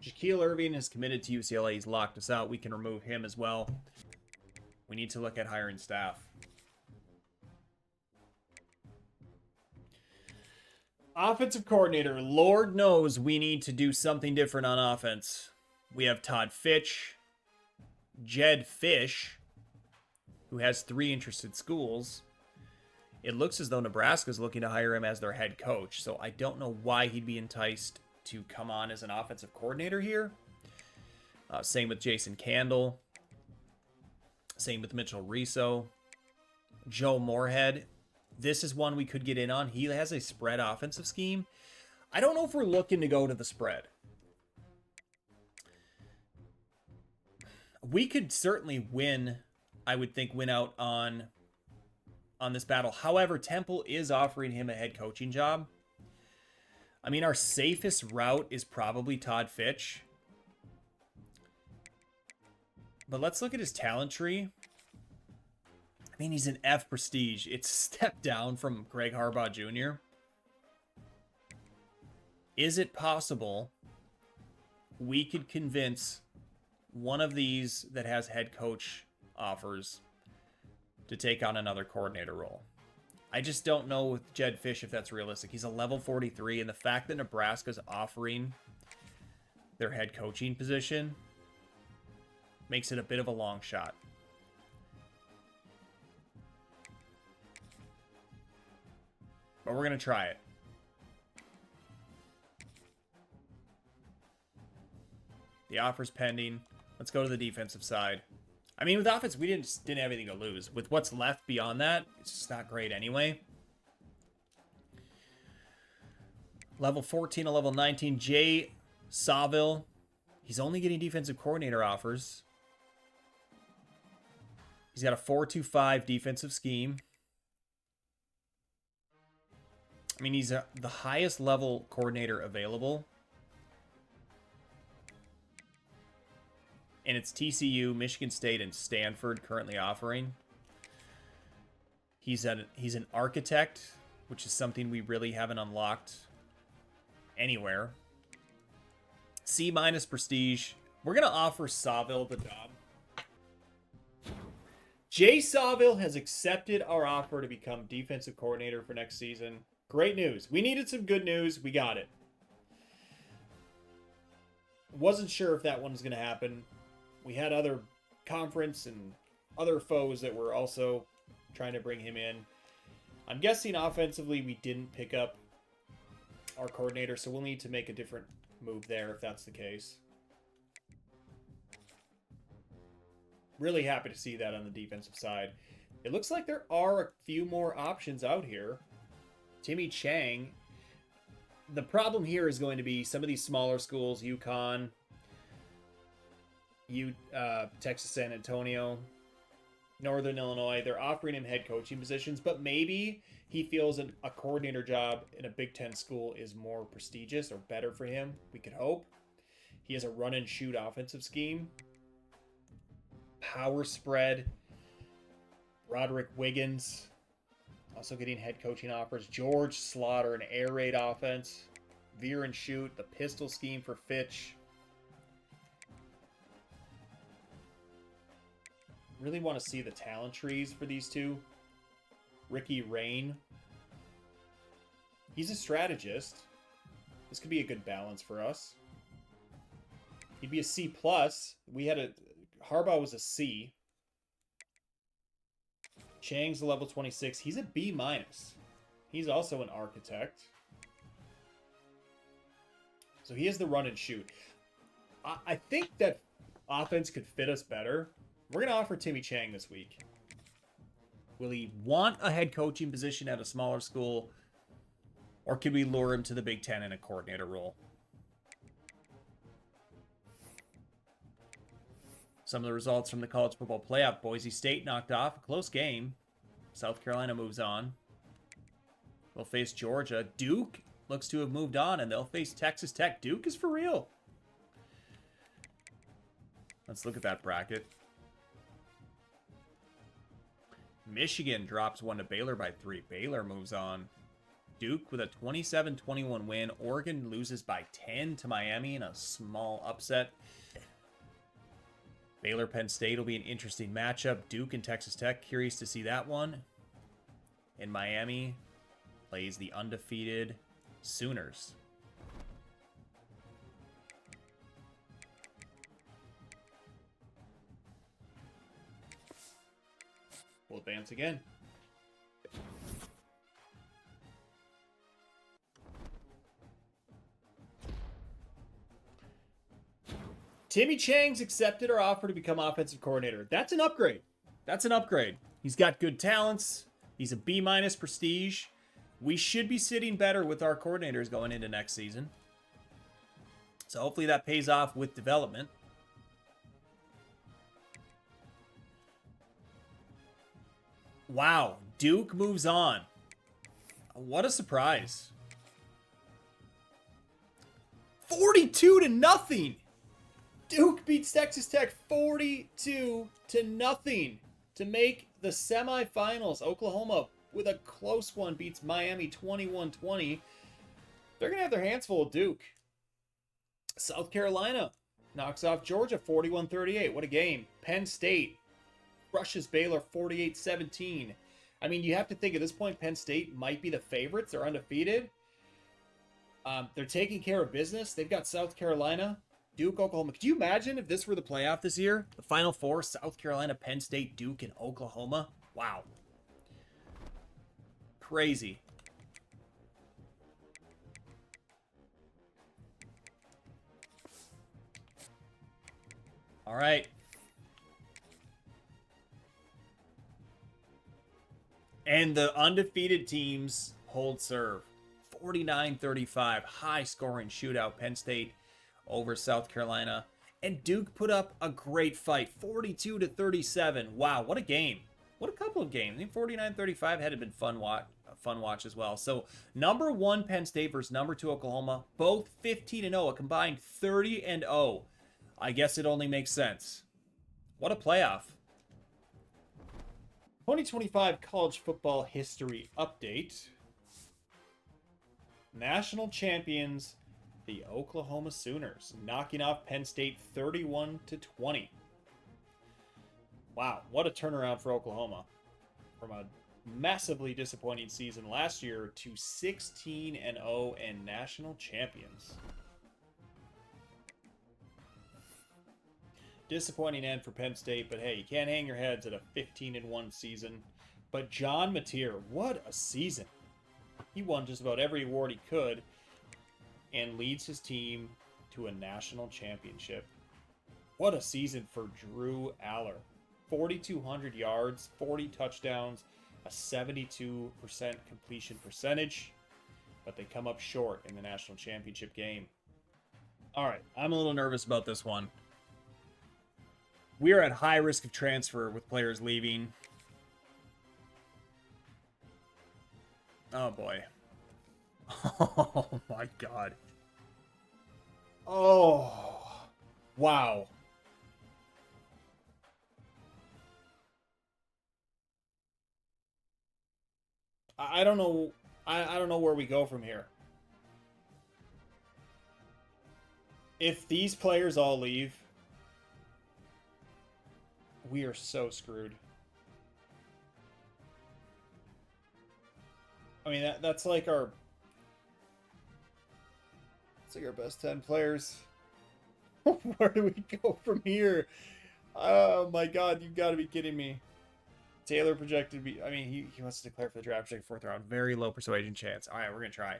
S1: Shaquille Irving is committed to UCLA. He's locked us out. We can remove him as well. We need to look at hiring staff. Offensive coordinator. Lord knows we need to do something different on offense. We have Todd Fitch, Jed Fish, who has 3 interested schools. It looks as though Nebraska's looking to hire him as their head coach, so I don't know why he'd be enticed to come on as an offensive coordinator here. Same with Jason Candle. Same with Mitchell Riso. Joe Moorhead. This is one we could get in on. He has a spread offensive scheme. I don't know if we're looking to go to the spread. We could certainly win, I would think, win out on this battle. However, Temple is offering him a head coaching job. I mean, our safest route is probably Todd Fitch. But let's look at his talent tree. I mean, he's an F prestige. It's stepped down from Greg Harbaugh Jr. Is it possible we could convince one of these that has head coach offers to take on another coordinator role? I just don't know with Jed Fish if that's realistic. He's a level 43, and the fact that Nebraska's offering their head coaching position makes it a bit of a long shot. But we're going to try it. The offer's pending. Let's go to the defensive side. I mean, with offense, we didn't have anything to lose. With what's left beyond that, it's just not great anyway. Level 14 to level 19, Jay Sawville. He's only getting defensive coordinator offers. He's got a 4-2-5 defensive scheme. I mean, he's the highest level coordinator available. And it's TCU, Michigan State, and Stanford currently offering. He's an architect, which is something we really haven't unlocked anywhere. C- prestige. We're going to offer Sawville the job. Jay Sawville has accepted our offer to become defensive coordinator for next season. Great news. We needed some good news. We got it. Wasn't sure if that one was going to happen. We had other conference and other foes that were also trying to bring him in. I'm guessing offensively we didn't pick up our coordinator, so we'll need to make a different move there if that's the case. Really happy to see that on the defensive side. It looks like there are a few more options out here. Timmy Chang. The problem here is going to be some of these smaller schools, UConn, Texas San Antonio, Northern Illinois. They're offering him head coaching positions, but maybe he feels a coordinator job in a Big Ten school is more prestigious or better for him. We could hope. He has a run and shoot offensive scheme. Power spread. Roderick Wiggins also getting head coaching offers. George Slaughter, an air raid offense. Veer and shoot, the pistol scheme for Fitch. Really want to see the talent trees for these two. Ricky Rain. He's a strategist. This could be a good balance for us. He'd be a C+. Harbaugh was a C. Chang's a level 26. He's a B-. He's also an architect. So he has the run and shoot. I think that offense could fit us better. We're going to offer Timmy Chang this week. Will he want a head coaching position at a smaller school? Or could we lure him to the Big Ten in a coordinator role? Some of the results from the college football playoff. Boise State knocked off a close game. South Carolina moves on. We'll face Georgia. Duke looks to have moved on, and they'll face Texas Tech. Duke is for real. Let's look at that bracket. Michigan drops 1 to Baylor by 3. Baylor moves on. Duke with a 27-21 win. Oregon loses by 10 to Miami in a small upset. Baylor Penn State will be an interesting matchup. Duke and Texas Tech, curious to see that one. And Miami plays the undefeated Sooners. We'll advance again. Timmy Chang's accepted our offer to become offensive coordinator. That's an upgrade. That's an upgrade. He's got good talents. He's a B- prestige. We should be sitting better with our coordinators going into next season. So hopefully that pays off with development. Wow, Duke moves on. What a surprise. 42-0. Duke beats Texas Tech 42-0 to make the semifinals. Oklahoma, with a close one, beats Miami 21-20. They're going to have their hands full of Duke. South Carolina knocks off Georgia 41-38. What a game. Penn State crushes Baylor 48-17. I mean, you have to think at this point, Penn State might be the favorites. They're undefeated. They're taking care of business. They've got South Carolina, Duke, Oklahoma. Could you imagine if this were the playoff this year? The Final Four, South Carolina, Penn State, Duke, and Oklahoma. Wow. Crazy. All right. And the undefeated teams hold serve. 49-35. High scoring shootout. Penn State over South Carolina. And Duke put up a great fight. 42-37. Wow, what a game. What a couple of games. I think 49-35 had been fun watch as well. So number 1 Penn State versus number 2 Oklahoma. Both 15-0. A combined 30-0. I guess it only makes sense. What a playoff. 2025 college football history update. National champions The Oklahoma Sooners knocking off Penn State 31-20. Wow, what a turnaround for Oklahoma. From a massively disappointing season last year to 16-0 and national champions. Disappointing end for Penn State, but hey, you can't hang your heads at a 15-1 season. But John Mateer, what a season. He won just about every award he could and leads his team to a national championship. What a season for Drew Aller. 4,200 yards, 40 touchdowns, a 72% completion percentage, but they come up short in the national championship game. All right, I'm a little nervous about this one. We are at high risk of transfer with players leaving. Oh, boy. Oh, my God. Oh, wow. I don't know. I don't know where we go from here. If these players all leave, we are so screwed. I mean, that's like our... It's like our best 10 players. Where do we go from here? Oh, my God. You've got to be kidding me. Taylor projected to be... I mean, he wants to declare for the draft pick 4th round. Very low persuasion chance. All right, we're going to try.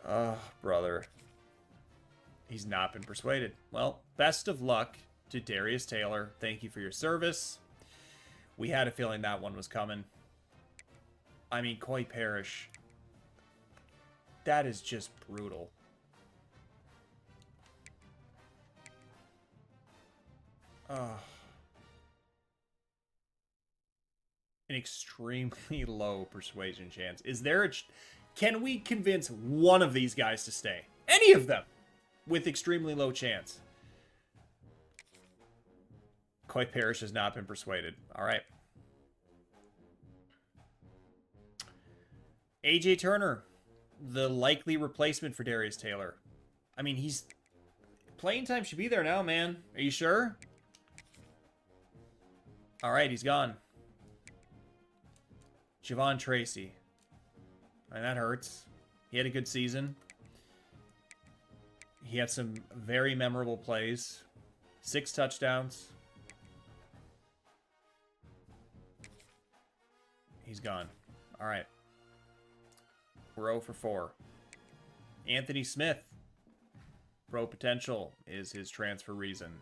S1: Oh, brother. He's not been persuaded. Well, best of luck to Darius Taylor. Thank you for your service. We had a feeling that one was coming. I mean, Coy Parrish. That is just brutal. Oh. An extremely low persuasion chance. Is there a... Can we convince one of these guys to stay? Any of them with extremely low chance. Coy Parrish has not been persuaded. All right. AJ Turner, the likely replacement for Darius Taylor. I mean, he's... Playing time should be there now, man. Are you sure? All right, he's gone. Javon Tracy. And that hurts. He had a good season. He had some very memorable plays. 6 touchdowns. He's gone. All right. We're 0 for 4. Anthony Smith. Pro potential is his transfer reason.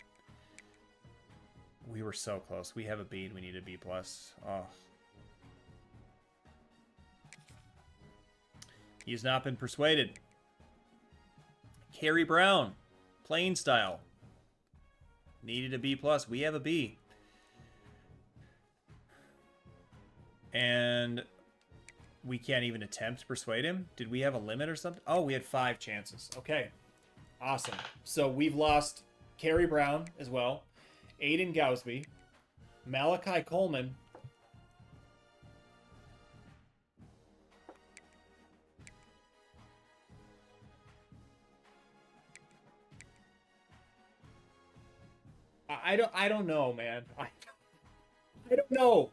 S1: We were so close. We have a B. We need a B+. Oh. He has not been persuaded. Kerry Brown. Playing style. Needed a B+. We have a B. And we can't even attempt to persuade him. Did we have a limit or something? Oh, we had 5 chances. Okay. Awesome. So we've lost Kerry Brown as well. Aiden Gousby. Malachi Coleman. I don't know, man. I don't know.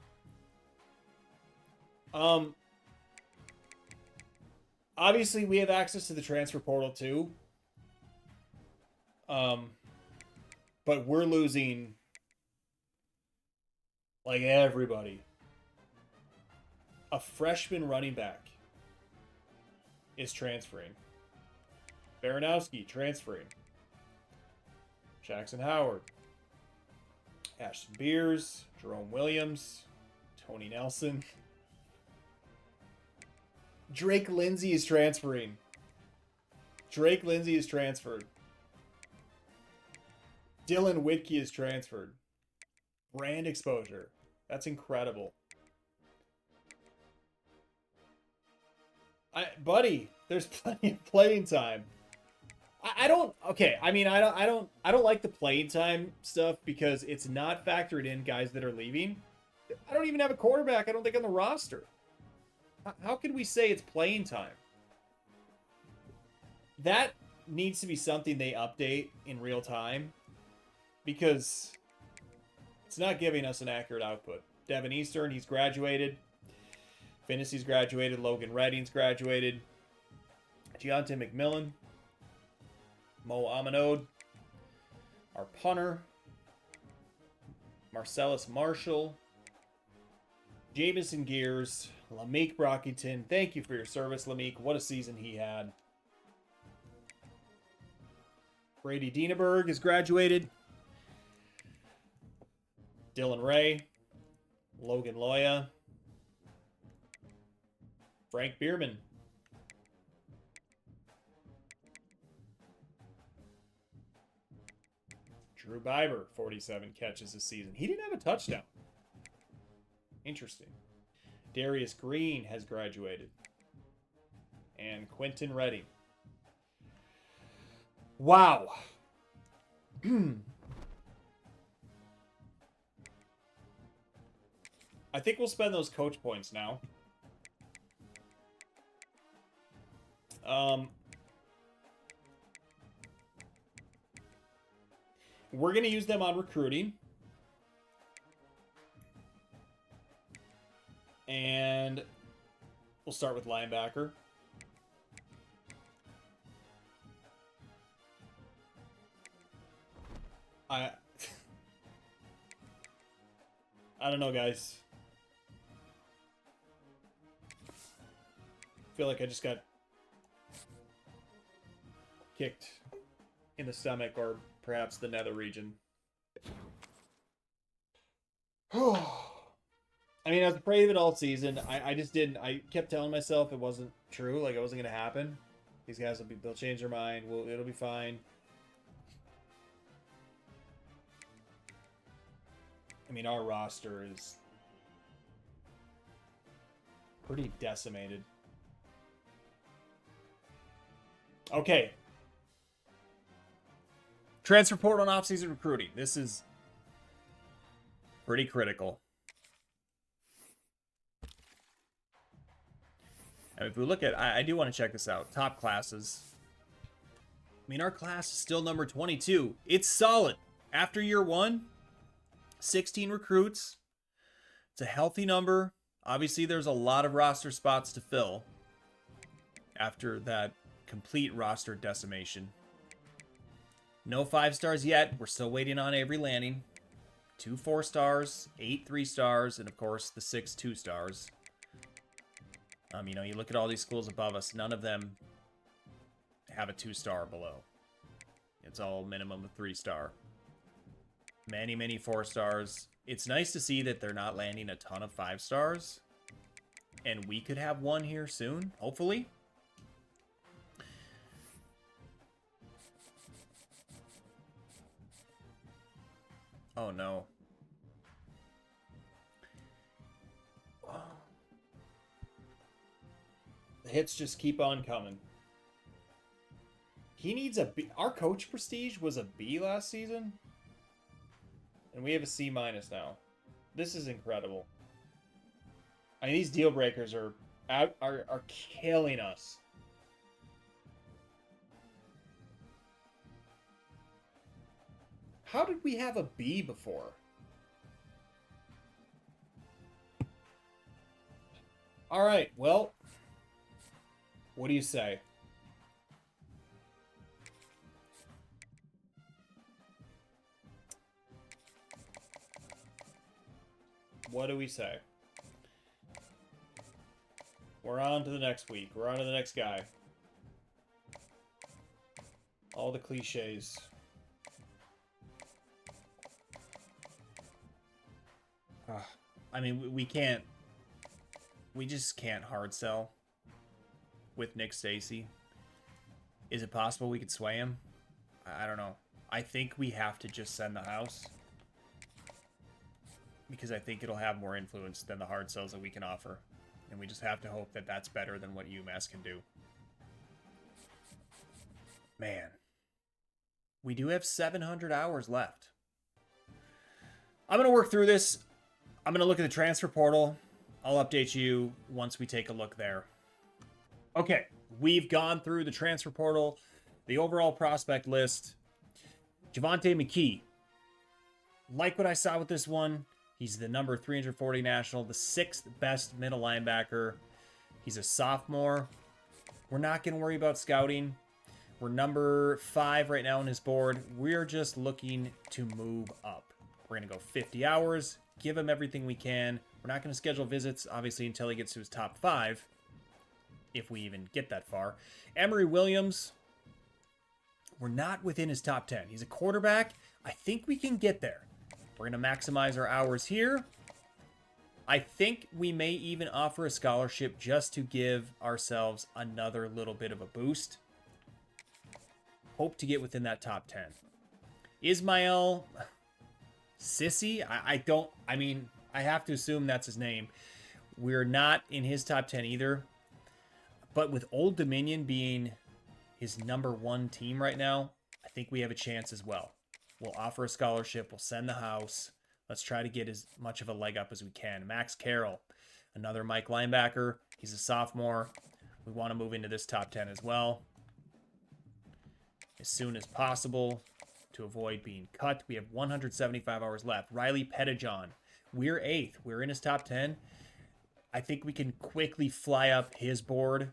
S1: Obviously we have access to the transfer portal too. But we're losing like everybody. A freshman running back is transferring. Baranowski transferring. Jackson Howard. Ashton Beers. Jerome Williams. Tony Nelson. Drake Lindsay is transferring. Drake Lindsay is transferred. Dylan Whitkey is transferred. Brand exposure. That's incredible. Buddy, there's plenty of playing time. I don't like the playing time stuff because it's not factored in guys that are leaving. I don't even have a quarterback, I don't think, on the roster. How can we say it's playing time? That needs to be something they update in real time, because it's not giving us an accurate output. Devin Eastern, he's graduated. Finney's graduated. Logan Redding's graduated. Deontay McMillan. Mo Amanode. Our punter. Marcellus Marshall. Jamison Gears. Lameek Brockington. Thank you for your service, Lameek. What a season he had. Brady Dieneberg is graduated. Dylan Ray. Logan Loya. Frank Bierman. Drew Biber, 47 catches this season. He didn't have a touchdown. Interesting. Darius Green has graduated. And Quentin Redding. Wow. I think we'll spend those coach points now. We're going to use them on recruiting. And we'll start with linebacker. I don't know, guys. I feel like I just got kicked in the stomach, or perhaps the nether region. I mean, I was afraid of it all season. I just didn't. I kept telling myself it wasn't true. Like, it wasn't going to happen. These guys they'll change their mind. It'll be fine. I mean, our roster is pretty decimated. Okay. Transfer portal and offseason recruiting. This is pretty critical. And if we look at, I do want to check this out. Top classes. I mean, our class is still number 22. It's solid. After year one, 16 recruits. It's a healthy number. Obviously, there's a lot of roster spots to fill after that complete roster decimation. No 5 stars yet. We're still waiting on Avery Lanning. 2 4 stars, 8 3 stars, and of course the 6 2 stars. You know, you look at all these schools above us, none of them have a 2-star below. It's all minimum of 3-star. Many 4 stars. It's nice to see that they're not landing a ton of 5 stars. And we could have one here soon, hopefully. Oh no. The hits just keep on coming. He needs a B. Our coach prestige was a B last season. And we have a C- now. This is incredible. I mean, these deal breakers are killing us. How did we have a B before? All right, well, what do you say? What do we say? We're on to the next week. We're on to the next guy. All the cliches. I mean, we can't. We just can't hard sell with Nick Stacy. Is it possible we could sway him? I don't know. I think we have to just send the house. Because I think it'll have more influence than the hard sells that we can offer. And we just have to hope that that's better than what UMass can do. Man. We do have 700 hours left. I'm going to work through this. I'm going to look at the transfer portal. I'll update you once we take a look there. Okay, we've gone through the transfer portal. the overall prospect list, Javonte McKee. Like what I saw with this one. He's the number 340 national, the 6th best middle linebacker. He's a sophomore. We're not going to worry about scouting. We're number 5 right now on his board. We're just looking to move up. We're going to go 50 hours, give him everything we can. We're not going to schedule visits, obviously, until he gets to his top 5, if we even get that far. Emory Williams, we're not within his top 10. He's a quarterback. I think we can get there. We're going to maximize our hours here. I think we may even offer a scholarship just to give ourselves another little bit of a boost. Hope to get within that top 10. Ismail Sissy, I have to assume that's his name. We're not in his top 10 either. But with Old Dominion being his number 1 team right now, I think we have a chance as well. We'll offer a scholarship. We'll send the house. Let's try to get as much of a leg up as we can. Max Carroll, another Mike linebacker. He's a sophomore. We want to move into this top 10 as well as soon as possible to avoid being cut. We have 175 hours left. Riley Pettijohn, we're 8th. We're in his top 10. I think we can quickly fly up his board.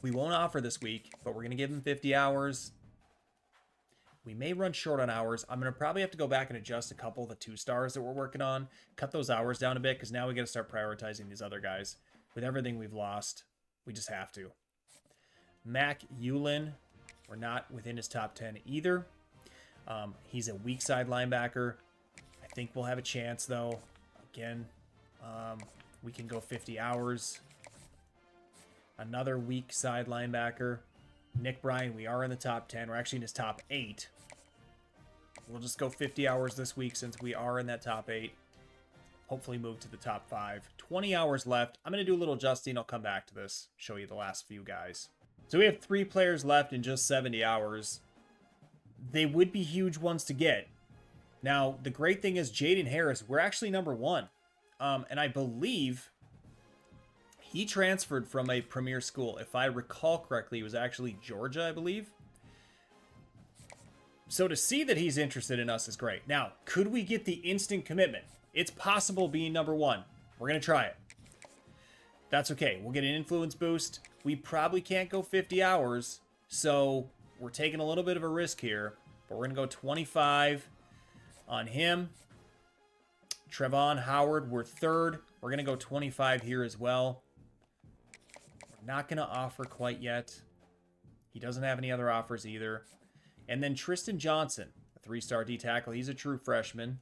S1: We won't offer this week, but we're going to give him 50 hours. We may run short on hours. I'm going to probably have to go back and adjust a couple of the 2-stars that we're working on. Cut those hours down a bit because now we got to start prioritizing these other guys. With everything we've lost, we just have to. Mac Yulin, we're not within his top 10 either. He's a weak side linebacker. I think we'll have a chance though. Again, we can go 50 hours. Another weak side linebacker. Nick Bryan, we are in the top 10. We're actually in his top 8. We'll just go 50 hours this week since we are in that top 8. Hopefully move to the top 5. 20 hours left. I'm going to do a little adjusting. I'll come back to this. Show you the last few guys. So we have 3 players left in just 70 hours. They would be huge ones to get. Now, the great thing is Jaden Harris, we're actually number 1. And I believe he transferred from a premier school. If I recall correctly, it was actually Georgia, I believe. So to see that he's interested in us is great. Now, could we get the instant commitment? It's possible being number 1. We're going to try it. That's okay. We'll get an influence boost. We probably can't go 50 hours, so we're taking a little bit of a risk here. But we're going to go 25 on him. Trevon Howard, we're 3rd. We're going to go 25 here as well. Not going to offer quite yet. He doesn't have any other offers either. And then Tristan Johnson, a 3-star D tackle. He's a true freshman.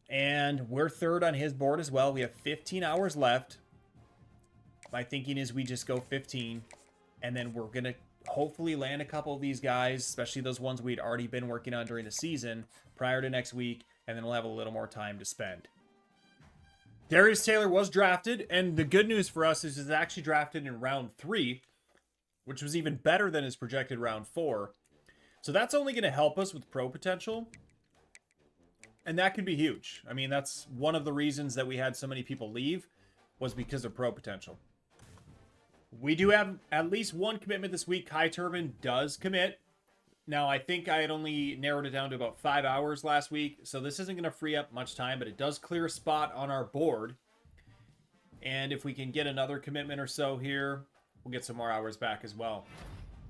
S1: And we're 3rd on his board as well. We have 15 hours left. My thinking is we just go 15. And then we're going to hopefully land a couple of these guys, especially those ones we'd already been working on during the season prior to next week. And then we'll have a little more time to spend. Darius Taylor was drafted, and the good news for us is he's actually drafted in round 3, which was even better than his projected round 4. So that's only going to help us with pro potential, and that could be huge. I mean, that's one of the reasons that we had so many people leave was because of pro potential. We do have at least one commitment this week. Kai Turbin does commit. Now, I think I had only narrowed it down to about 5 hours last week, so this isn't going to free up much time, but it does clear a spot on our board. And if we can get another commitment or so here, we'll get some more hours back as well.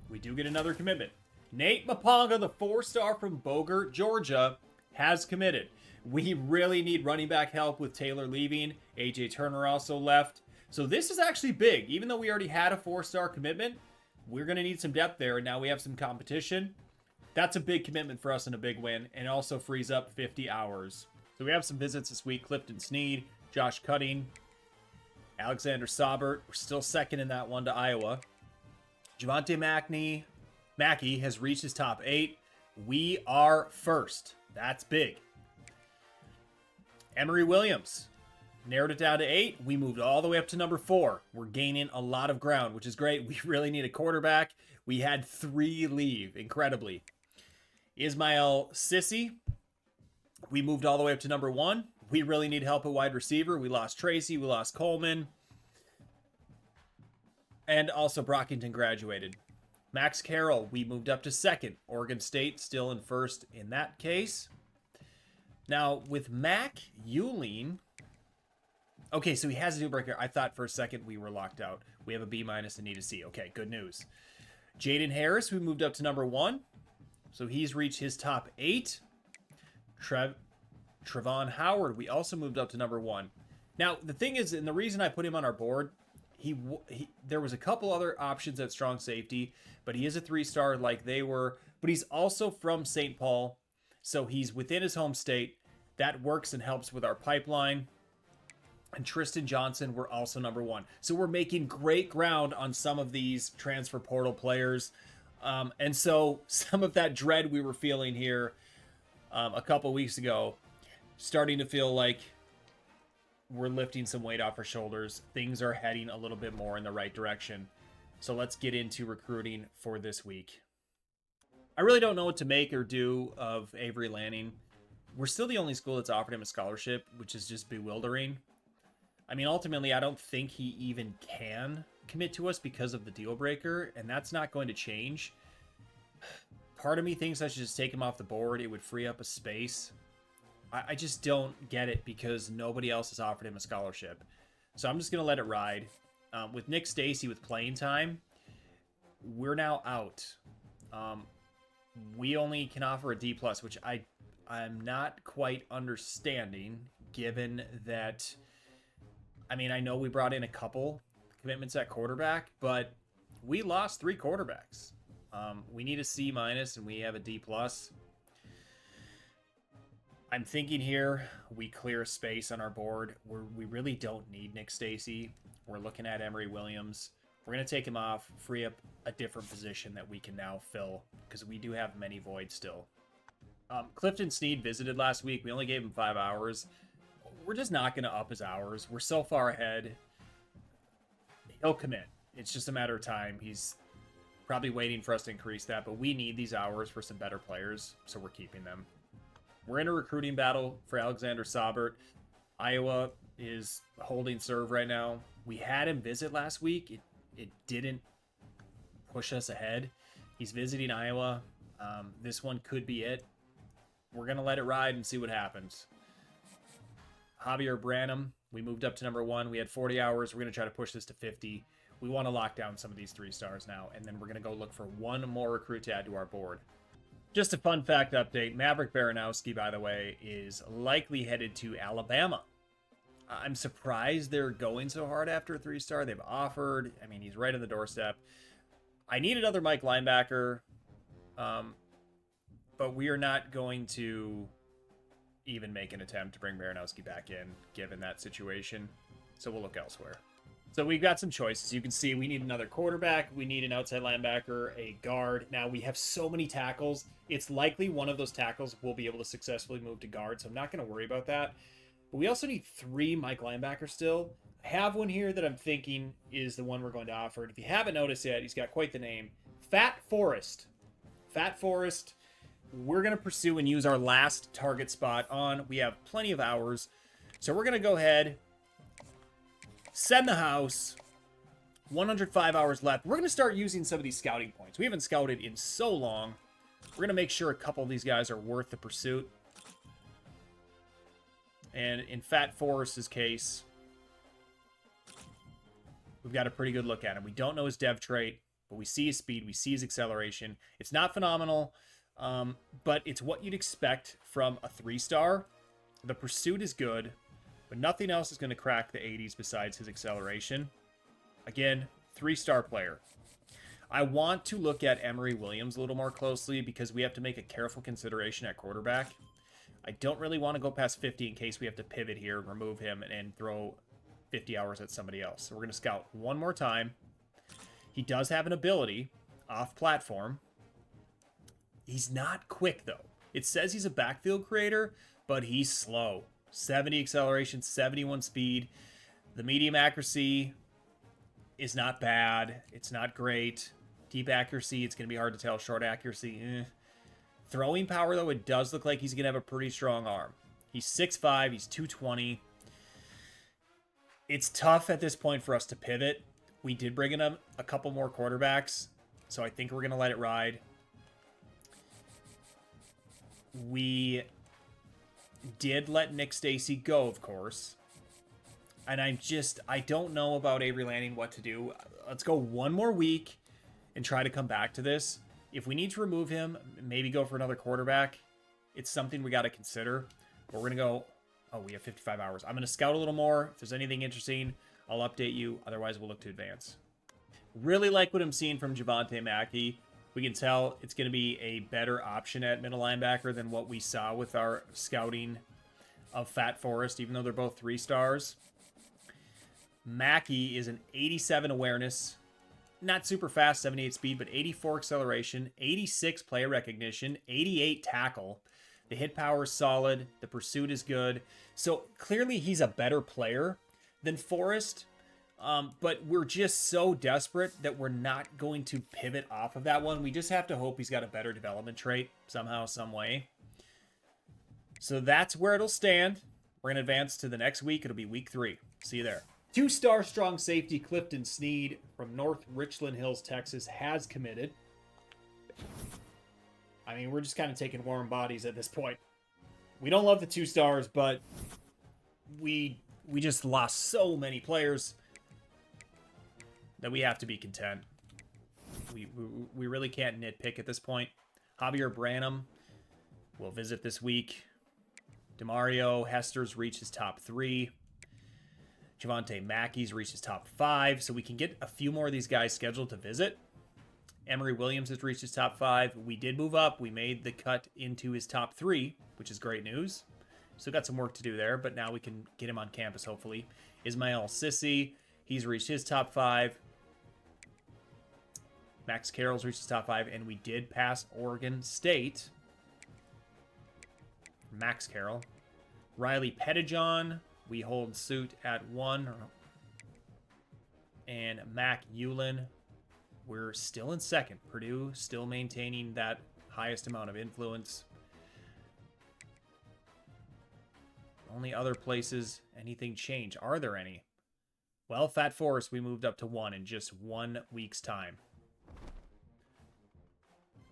S1: We do get another commitment. Nate Maponga, the 4-star from Bogert, Georgia, has committed. We really need running back help with Taylor leaving. AJ Turner also left. So this is actually big. Even though we already had a 4-star commitment, we're going to need some depth there, and now we have some competition. That's a big commitment for us and a big win, and it also frees up 50 hours. So we have some visits this week. Clifton Sneed, Josh Cutting, Alexander Saubert. We're still 2nd in that one to Iowa. Javonte Mackey has reached his top 8. We are 1st. That's big. Emory Williams narrowed it down to 8. We moved all the way up to number 4. We're gaining a lot of ground, which is great. We really need a quarterback. We had 3 leave, incredibly. Ismail Sissy, we moved all the way up to number 1. We really need help at wide receiver. We lost Tracy. We lost Coleman. And also Brockington graduated. Max Carroll, we moved up to second. Oregon State still in first in that case. Now, with Mac Euling... Okay, so he has a deal breaker. I thought for a second we were locked out. We have a B- and need a C. Okay, good news. Jaden Harris, we moved up to number 1. So he's reached his top 8. Trevon Howard, we also moved up to number 1. Now, the thing is, and the reason I put him on our board, there was a couple other options at strong safety, but he is a 3-star like they were. But he's also from St. Paul, so he's within his home state. That works and helps with our pipeline. And Tristan Johnson, we're also number 1. So we're making great ground on some of these transfer portal players. And so some of that dread we were feeling here a couple weeks ago, starting to feel like we're lifting some weight off our shoulders. Things are heading a little bit more in the right direction. So let's get into recruiting for this week. I really don't know what to make or do of Avery Lanning. We're still the only school that's offered him a scholarship, which is just bewildering. I mean, ultimately, I don't think he even can commit to us because of the deal breaker, and that's not going to change. Part of me thinks I should just take him off the board. It would free up a space. I just don't get it because nobody else has offered him a scholarship. So I'm just going to let it ride. With Nick Stacy with playing time, we're now out. We only can offer a D+, which I'm not quite understanding, given that, I mean, I know we brought in a couple commitments at quarterback, but we lost 3 quarterbacks. We need a C- and we have a D+. I'm thinking here we clear space on our board. We really don't need Nick Stacy. We're looking at Emory Williams. We're going to take him off, free up a different position that we can now fill because we do have many voids still. Clifton Sneed visited last week. We only gave him 5 hours. We're just not going to up his hours. We're so far ahead. He'll commit. It's just a matter of time. He's probably waiting for us to increase that, but we need these hours for some better players, so we're keeping them. We're in a recruiting battle for Alexander Saubert. Iowa is holding serve right now. We had him visit last week. It didn't push us ahead. He's visiting Iowa. This one could be it. We're going to let it ride and see what happens. Javier Branham, we moved up to number 1. We had 40 hours. We're going to try to push this to 50. We want to lock down some of these 3-stars now, and then we're going to go look for one more recruit to add to our board. Just a fun fact update. Maverick Baranowski, by the way, is likely headed to Alabama. I'm surprised they're going so hard after a 3-star. They've offered. I mean, he's right on the doorstep. I need another Mike linebacker, but we are not going to even make an attempt to bring Baranowski back in, given that situation. So we'll look elsewhere. So we've got some choices. You can see we need another quarterback. We need an outside linebacker, a guard. Now, we have so many tackles. It's likely one of those tackles will be able to successfully move to guard, so I'm not going to worry about that. But we also need 3 Mike linebackers still. I have one here that I'm thinking is the one we're going to offer. And if you haven't noticed yet, he's got quite the name. Fat Forest. Fat Forest. We're going to pursue and use our last target spot on. We have plenty of hours. So we're going to go ahead, send the house. 105 hours left. We're going to start using some of these scouting points. We haven't scouted in so long. We're going to make sure a couple of these guys are worth the pursuit. And in Fat Forest's case, we've got a pretty good look at him. We don't know his dev trait, but we see his speed. We see his acceleration. It's not phenomenal, but it's what you'd expect from a 3-star. The pursuit is good, but nothing else is going to crack the 80s besides his acceleration. Again, 3-star player. I want to look at Emory Williams a little more closely because we have to make a careful consideration at quarterback. I don't really want to go past 50 in case we have to pivot here, remove him, and throw 50 hours at somebody else. So we're going to scout one more time. He does have an ability off-platform. He's not quick, though. It says he's a backfield creator, but he's slow. 70 acceleration, 71 speed. The medium accuracy is not bad. It's not great. Deep accuracy, it's going to be hard to tell. Short accuracy, Throwing power, though, it does look like he's going to have a pretty strong arm. He's 6'5", he's 220. It's tough at this point for us to pivot. We did bring in a couple more quarterbacks. So I think we're going to let it ride. We did let Nick Stacy go, of course. And I don't know about Avery Landing what to do. Let's go one more week and try to come back to this. If we need to remove him, maybe go for another quarterback. It's something we got to consider. But we're going to go... Oh, we have 55 hours. I'm going to scout a little more. If there's anything interesting, I'll update you. Otherwise, we'll look to advance. Really like what I'm seeing from Javonte Mackey. We can tell it's going to be a better option at middle linebacker than what we saw with our scouting of Fat Forest, even though they're both 3 stars. Mackey is an 87 awareness, not super fast, 78 speed, but 84 acceleration, 86 play recognition, 88 tackle. The hit power is solid. The pursuit is good. So clearly he's a better player than Forrest. But we're just so desperate that we're not going to pivot off of that one. We just have to hope he's got a better development trait somehow, some way. So that's where it'll stand. We're going to advance to the next week. It'll be week 3. See you there. 2-star strong safety Clifton Sneed from North Richland Hills, Texas has committed. I mean, we're just kind of taking warm bodies at this point. We don't love the 2 stars, but we just lost so many players that we have to be content. We really can't nitpick at this point. Javier Branham will visit this week. Demario Hester's reached his top 3. Javonte Mackey's reached his top 5. So we can get a few more of these guys scheduled to visit. Emory Williams has reached his top 5. We did move up. We made the cut into his top 3, which is great news. Still got some work to do there, but now we can get him on campus, hopefully. Ismail Sissi, he's reached his top 5. Max Carroll's reached his top 5, and we did pass Oregon State. Max Carroll. Riley Pettijohn, we hold suit at 1. And Mac Ulen, we're still in 2nd. Purdue still maintaining that highest amount of influence. Only other places anything change. Are there any? Well, Fat Forest, we moved up to 1 in just 1 week's time.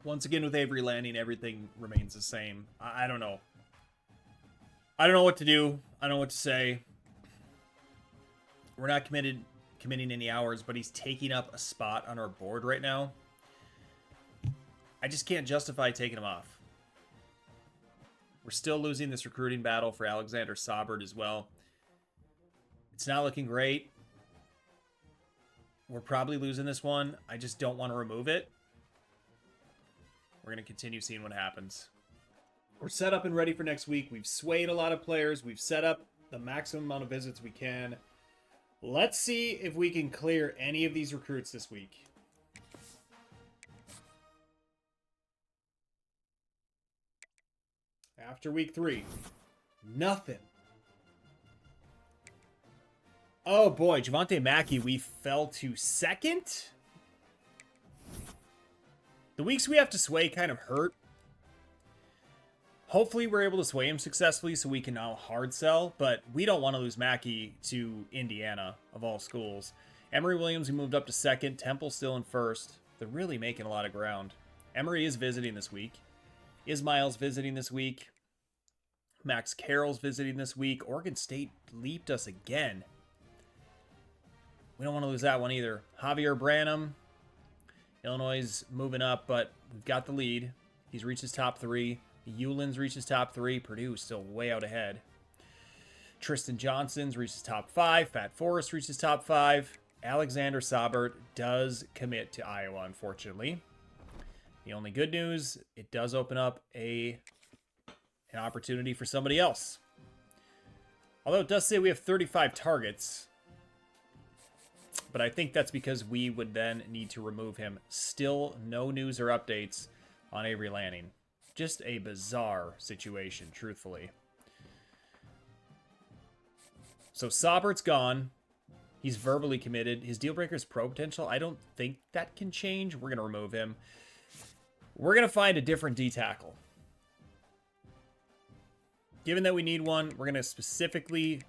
S1: Once again, with Avery Landing, everything remains the same. I don't know. I don't know what to do. I don't know what to say. We're not committing any hours, but he's taking up a spot on our board right now. I just can't justify taking him off. We're still losing this recruiting battle for Alexander Saubert as well. It's not looking great. We're probably losing this one. I just don't want to remove it. We're going to continue seeing what happens. We're set up and ready for next week. We've swayed a lot of players. We've set up the maximum amount of visits we can. Let's see if we can clear any of these recruits this week. After week 3, nothing. Oh boy, Javonte Mackey, we fell to 2nd. The weeks we have to sway kind of hurt. Hopefully we're able to sway him successfully so we can now hard sell, but we don't want to lose Mackey to Indiana, of all schools. Emory Williams, we moved up to 2nd. Temple still in 1st. They're really making a lot of ground. Emory is visiting this week. Ismail's visiting this week. Max Carroll's visiting this week. Oregon State leaped us again. We don't want to lose that one either. Javier Branham. Illinois is moving up, but we've got the lead. He's reached his top 3. Ulen's reached his top 3. Purdue is still way out ahead. Tristan Johnson's reached his top 5. Fat Forest reached his top 5. Alexander Saubert does commit to Iowa, unfortunately. The only good news, it does open up an opportunity for somebody else. Although it does say we have 35 targets. But I think that's because we would then need to remove him. Still no news or updates on Avery Landing. Just a bizarre situation, truthfully. So Saubert's gone. He's verbally committed. His deal breaker is pro potential. I don't think that can change. We're going to remove him. We're going to find a different D tackle. Given that we need one, we're going to specifically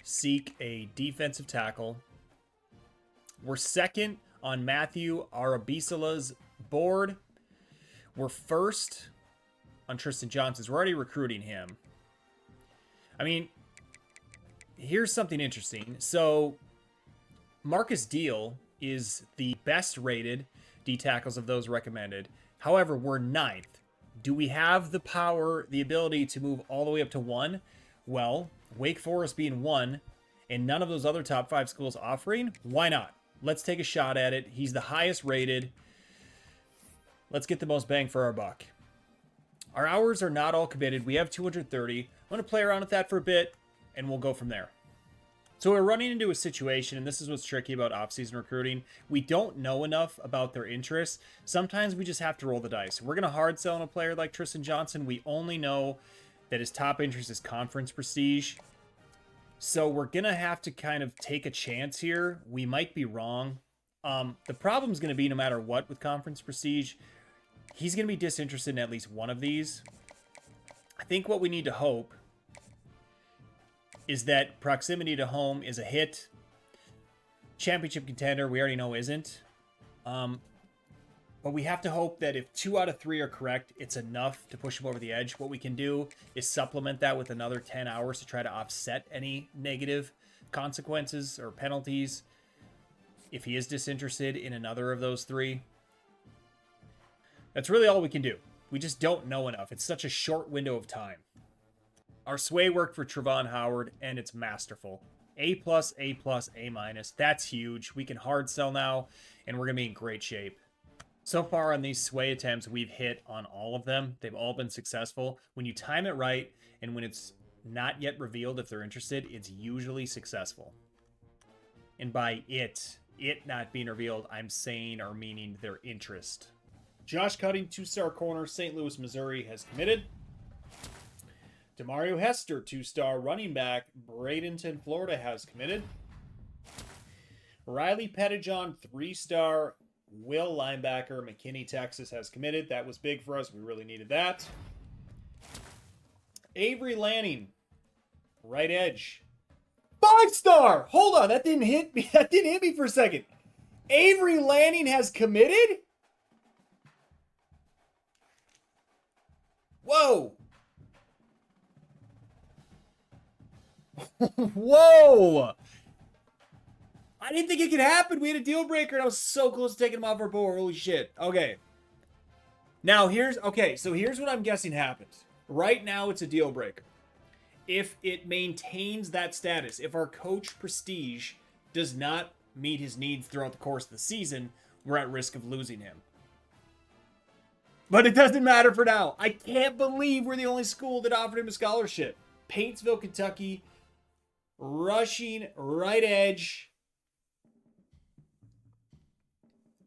S1: seek a defensive tackle. We're 2nd on Matthew Arabisala's board. We're first on Tristan Johnson's. We're already recruiting him. I mean, here's something interesting. So, Marcus Deal is the best rated D tackles of those recommended. However, we're 9th. Do we have the power, the ability to move all the way up to 1? Well, Wake Forest being 1 and none of those other top 5 schools offering, why not? Let's take a shot at it. He's the highest rated. Let's get the most bang for our buck. Our hours are not all committed. We have 230. I'm going to play around with that for a bit, and we'll go from there. So we're running into a situation, and this is what's tricky about off-season recruiting. We don't know enough about their interests. Sometimes we just have to roll the dice. We're going to hard sell on a player like Tristan Johnson. We only know that his top interest is conference prestige. So we're going to have to kind of take a chance here. We might be wrong. The problem's going to be no matter what with conference prestige, he's going to be disinterested in at least one of these. I think what we need to hope is that proximity to home is a hit. Championship contender, we already know isn't. But we have to hope that if 2 out of 3 are correct, it's enough to push him over the edge. What we can do is supplement that with another 10 hours to try to offset any negative consequences or penalties if he is disinterested in another of those 3. That's really all we can do. We just don't know enough. It's such a short window of time. Our sway worked for Trevon Howard, and it's masterful. A+, A+, A-. That's huge. We can hard sell now, and we're going to be in great shape. So far on these sway attempts, we've hit on all of them. They've all been successful. When you time it right, and when it's not yet revealed if they're interested, it's usually successful. And by it not being revealed, I'm saying or meaning their interest. Josh Cutting, 2-star corner, St. Louis, Missouri, has committed. Demario Hester, 2-star running back, Bradenton, Florida, has committed. Riley Pettijohn, 3-star Will linebacker, McKinney, Texas, has committed. That was big for us. We really needed that. Avery Lanning, right edge, 5-star. Hold on, that didn't hit me. That didn't hit me for a second. Avery Lanning has committed? Whoa. Whoa. I didn't think it could happen. We had a deal breaker, and I was so close to taking him off our board. Holy shit. Okay. Now, here's what I'm guessing happens. Right now, it's a deal breaker. If it maintains that status, if our coach prestige does not meet his needs throughout the course of the season, we're at risk of losing him. But it doesn't matter for now. I can't believe we're the only school that offered him a scholarship. Paintsville, Kentucky, rushing right edge,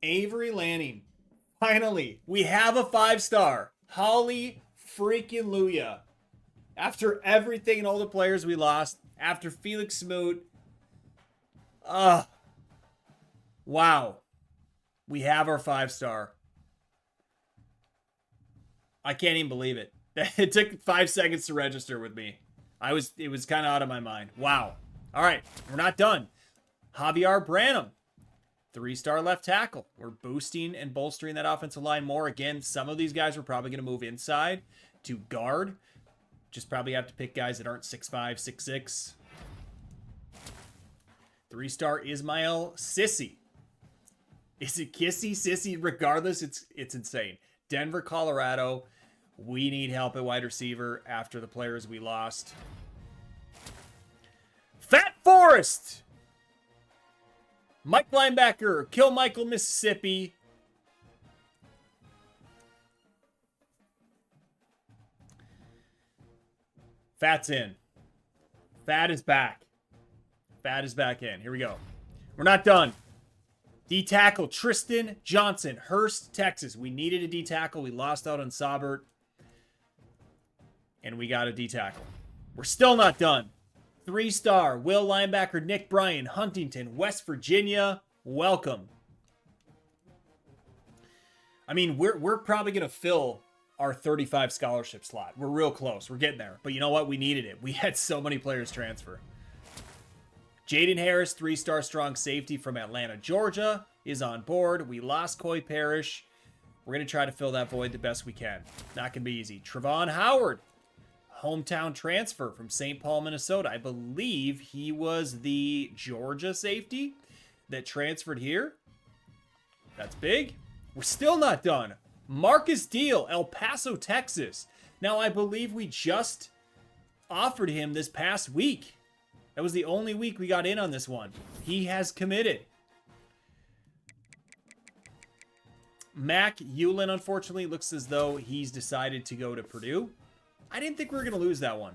S1: Avery Lanning. Finally, we have a 5-star. Holly freaking Luya. After everything and all the players we lost, after Felix Smoot, wow. We have our 5-star. I can't even believe it. It took 5 seconds to register with me. It was kind of out of my mind. Wow. All right, we're not done. Javier Branham, 3-star left tackle. We're boosting and bolstering that offensive line more. Again, some of these guys we're probably going to move inside to guard. Just probably have to pick guys that aren't 6'5", 6'6". 3-star Ismail Sissy. Is it Kissy, Sissy? Regardless, it's insane. Denver, Colorado. We need help at wide receiver after the players we lost. Fat Forest! Mike linebacker, Kill Michael, Mississippi. Fat's in. Fat is back. Fat is back in. Here we go. We're not done. D-tackle, Tristan Johnson, Hurst, Texas. We needed a D-tackle. We lost out on Saubert. And we got a D-tackle. We're still not done. 3-star, Will linebacker, Nick Bryan, Huntington, West Virginia. Welcome. I mean, we're probably going to fill our 35 scholarship slot. We're real close. We're getting there. But you know what? We needed it. We had so many players transfer. Jaden Harris, 3-star strong safety from Atlanta, Georgia, is on board. We lost Coy Parrish. We're going to try to fill that void the best we can. Not going to be easy. Trevon Howard, hometown transfer from St. Paul, Minnesota. I believe he was the Georgia safety that transferred here. That's big. We're still not done. Marcus Deal, El Paso, Texas. Now, I believe we just offered him this past week. That was the only week we got in on this one. He has committed. Mac Yulin, unfortunately, looks as though he's decided to go to Purdue. I didn't think we were going to lose that one.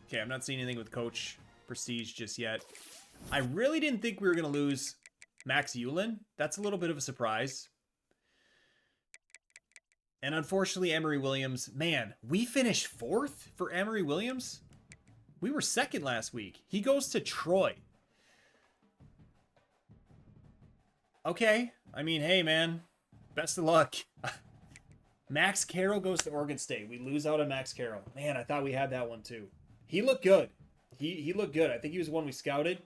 S1: Okay, I'm not seeing anything with Coach Prestige just yet. I really didn't think we were going to lose Max Yulin. That's a little bit of a surprise. And unfortunately, Emory Williams. Man, we finished 4th for Emory Williams? We were 2nd last week. He goes to Troy. Okay. I mean, hey, man. Best of luck. Max Carroll goes to Oregon State. We lose out on Max Carroll. Man, I thought we had that one too. He looked good. He looked good. I think he was one we scouted.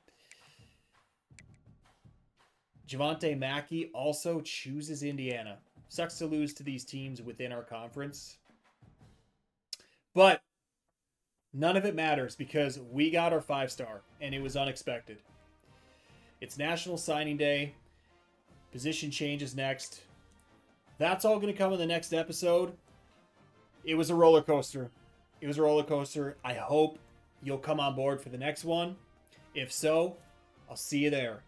S1: Javante Mackey also chooses Indiana. Sucks to lose to these teams within our conference. But none of it matters because we got our 5-star and it was unexpected. It's National Signing Day. Position changes next. That's all going to come in the next episode. It was a roller coaster. It was a roller coaster. I hope you'll come on board for the next one. If so, I'll see you there.